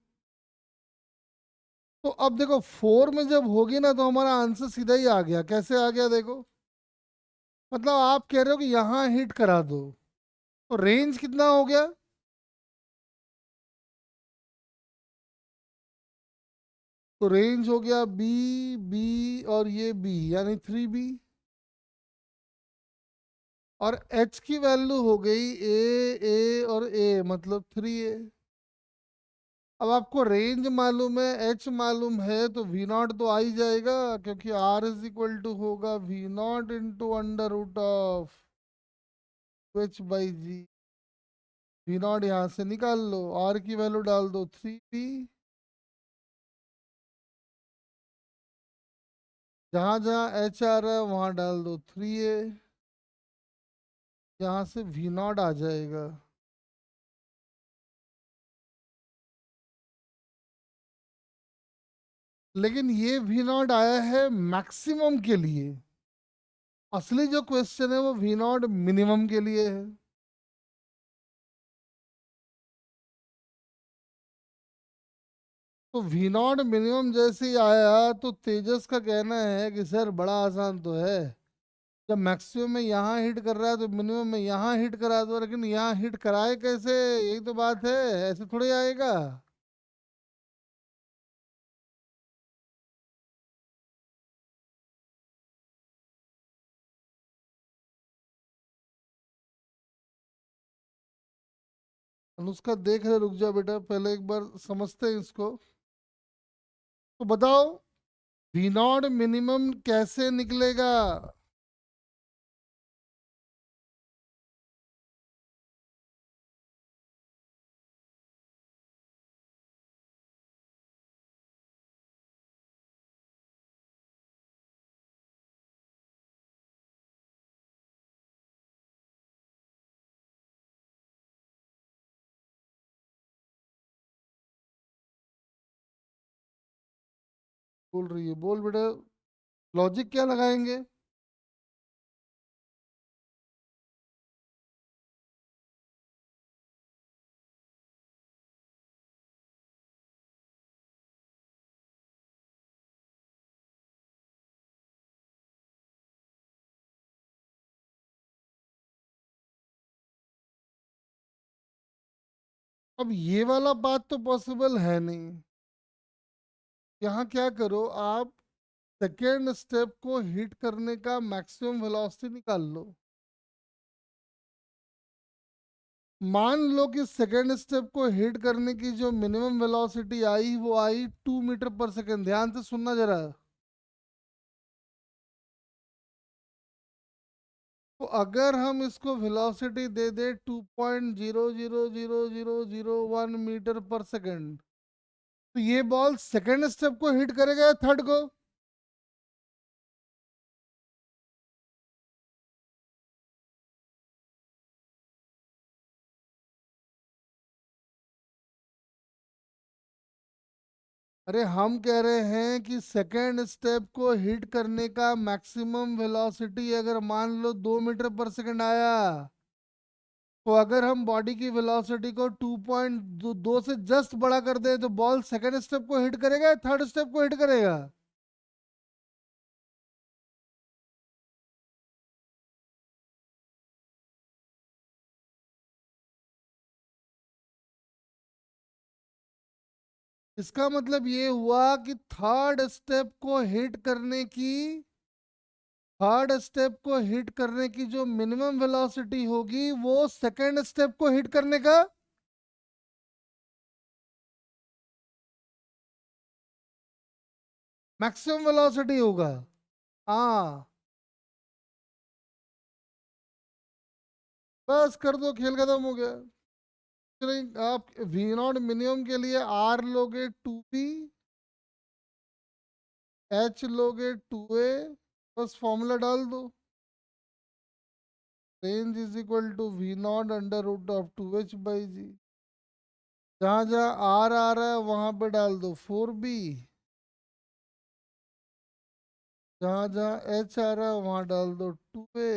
S1: तो अब देखो, फोर में जब होगी ना तो हमारा आंसर सीधा ही आ गया। कैसे आ गया देखो, मतलब आप कह रहे हो कि यहाँ हिट करा दो, तो रेंज कितना हो गया। तो रेंज हो गया बी, बी और ये बी, यानी 3B। और एच की वैल्यू हो गई ए और ए, मतलब 3A। अब आपको रेंज मालूम है, एच मालूम है, तो वी नॉट तो आ ही जाएगा, क्योंकि आर इज इक्वल टू होगा v naught into under root of h by g. V naught यहाँ से निकाल लो, आर की वैल्यू डाल दो 3B। जहाँ जहाँ एच आ रहा है वहाँ डाल दो 3A। यहाँ से वी नॉट आ जाएगा। लेकिन ये वी नॉट आया है मैक्सिमम के लिए, असली जो क्वेश्चन है वो वी नॉट मिनिमम के लिए है। तो वी नॉट मिनिमम जैसे ही आया तो तेजस का कहना है कि सर बड़ा आसान तो है, जब मैक्सिमम में यहाँ हिट कर रहा है तो मिनिमम में यहाँ हिट करा दो। लेकिन यहाँ हिट कराए कैसे, यही तो बात है, ऐसे थोड़ी आएगा। अनुष्का देख रहे, रुक जा बेटा, पहले एक बार समझते हैं इसको। तो बताओ, वी नॉट मिनिमम कैसे निकलेगा। बोल रही है, बोल बेटा, लॉजिक क्या लगाएंगे। अब ये वाला बात तो पॉसिबल है नहीं। यहाँ क्या करो आप, सेकेंड स्टेप को हिट करने का मैक्सिमम वेलोसिटी निकाल लो। मान लो कि सेकेंड स्टेप को हिट करने की जो मिनिमम वेलोसिटी आई वो आई 2 मीटर पर सेकेंड। ध्यान से सुनना जरा। तो अगर हम इसको वेलोसिटी दे दे 2.0000001 मीटर पर सेकेंड, तो ये बॉल सेकेंड स्टेप को हिट करेगा या थर्ड को? अरे हम कह रहे हैं कि सेकेंड स्टेप को हिट करने का मैक्सिमम वेलोसिटी अगर मान लो 2 मीटर पर सेकंड आया, तो अगर हम बॉडी की वेलोसिटी को 2.2 से जस्ट बड़ा कर दें तो बॉल सेकेंड स्टेप को हिट करेगा या थर्ड स्टेप को हिट करेगा? इसका मतलब ये हुआ कि थर्ड स्टेप को हिट करने की जो मिनिमम वेलोसिटी होगी वो सेकेंड स्टेप को हिट करने का मैक्सिमम वेलोसिटी होगा। हाँ, बस कर दो, खेल खत्म हो गया। चलिए, आप वी नॉट मिनिमम के लिए आर लोगे 2p, एच लोगे 2a, बस फॉर्मूला डाल दो। Range is equal to v naught under root of 2h/g। जहां जहां आर आ रहा है वहां पे डाल दो 4b, जहां जहां एच आ रहा है वहां डाल दो 2a।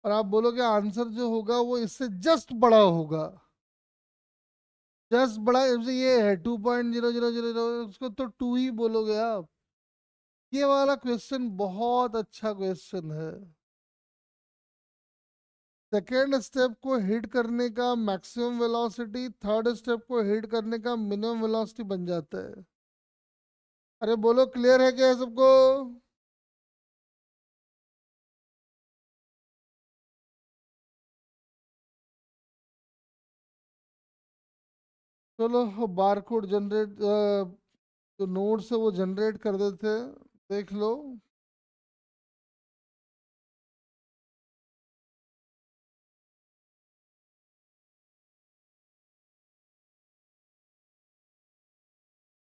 S1: और आप बोलोगे आंसर जो होगा वो इससे जस्ट बड़ा होगा। जस्ट बड़ा ये है 2.0000, उसको तो 2 ही बोलोगे आप। ये वाला क्वेश्चन बहुत अच्छा क्वेश्चन है। सेकेंड स्टेप को हिट करने का मैक्सिमम वेलोसिटी थर्ड स्टेप को हिट करने का मिनिमम वेलोसिटी बन जाता है। अरे बोलो, क्लियर है क्या सबको? चलो, बारकोड जनरेट जो नोट्स है वो जनरेट कर देते हैं, देख लो।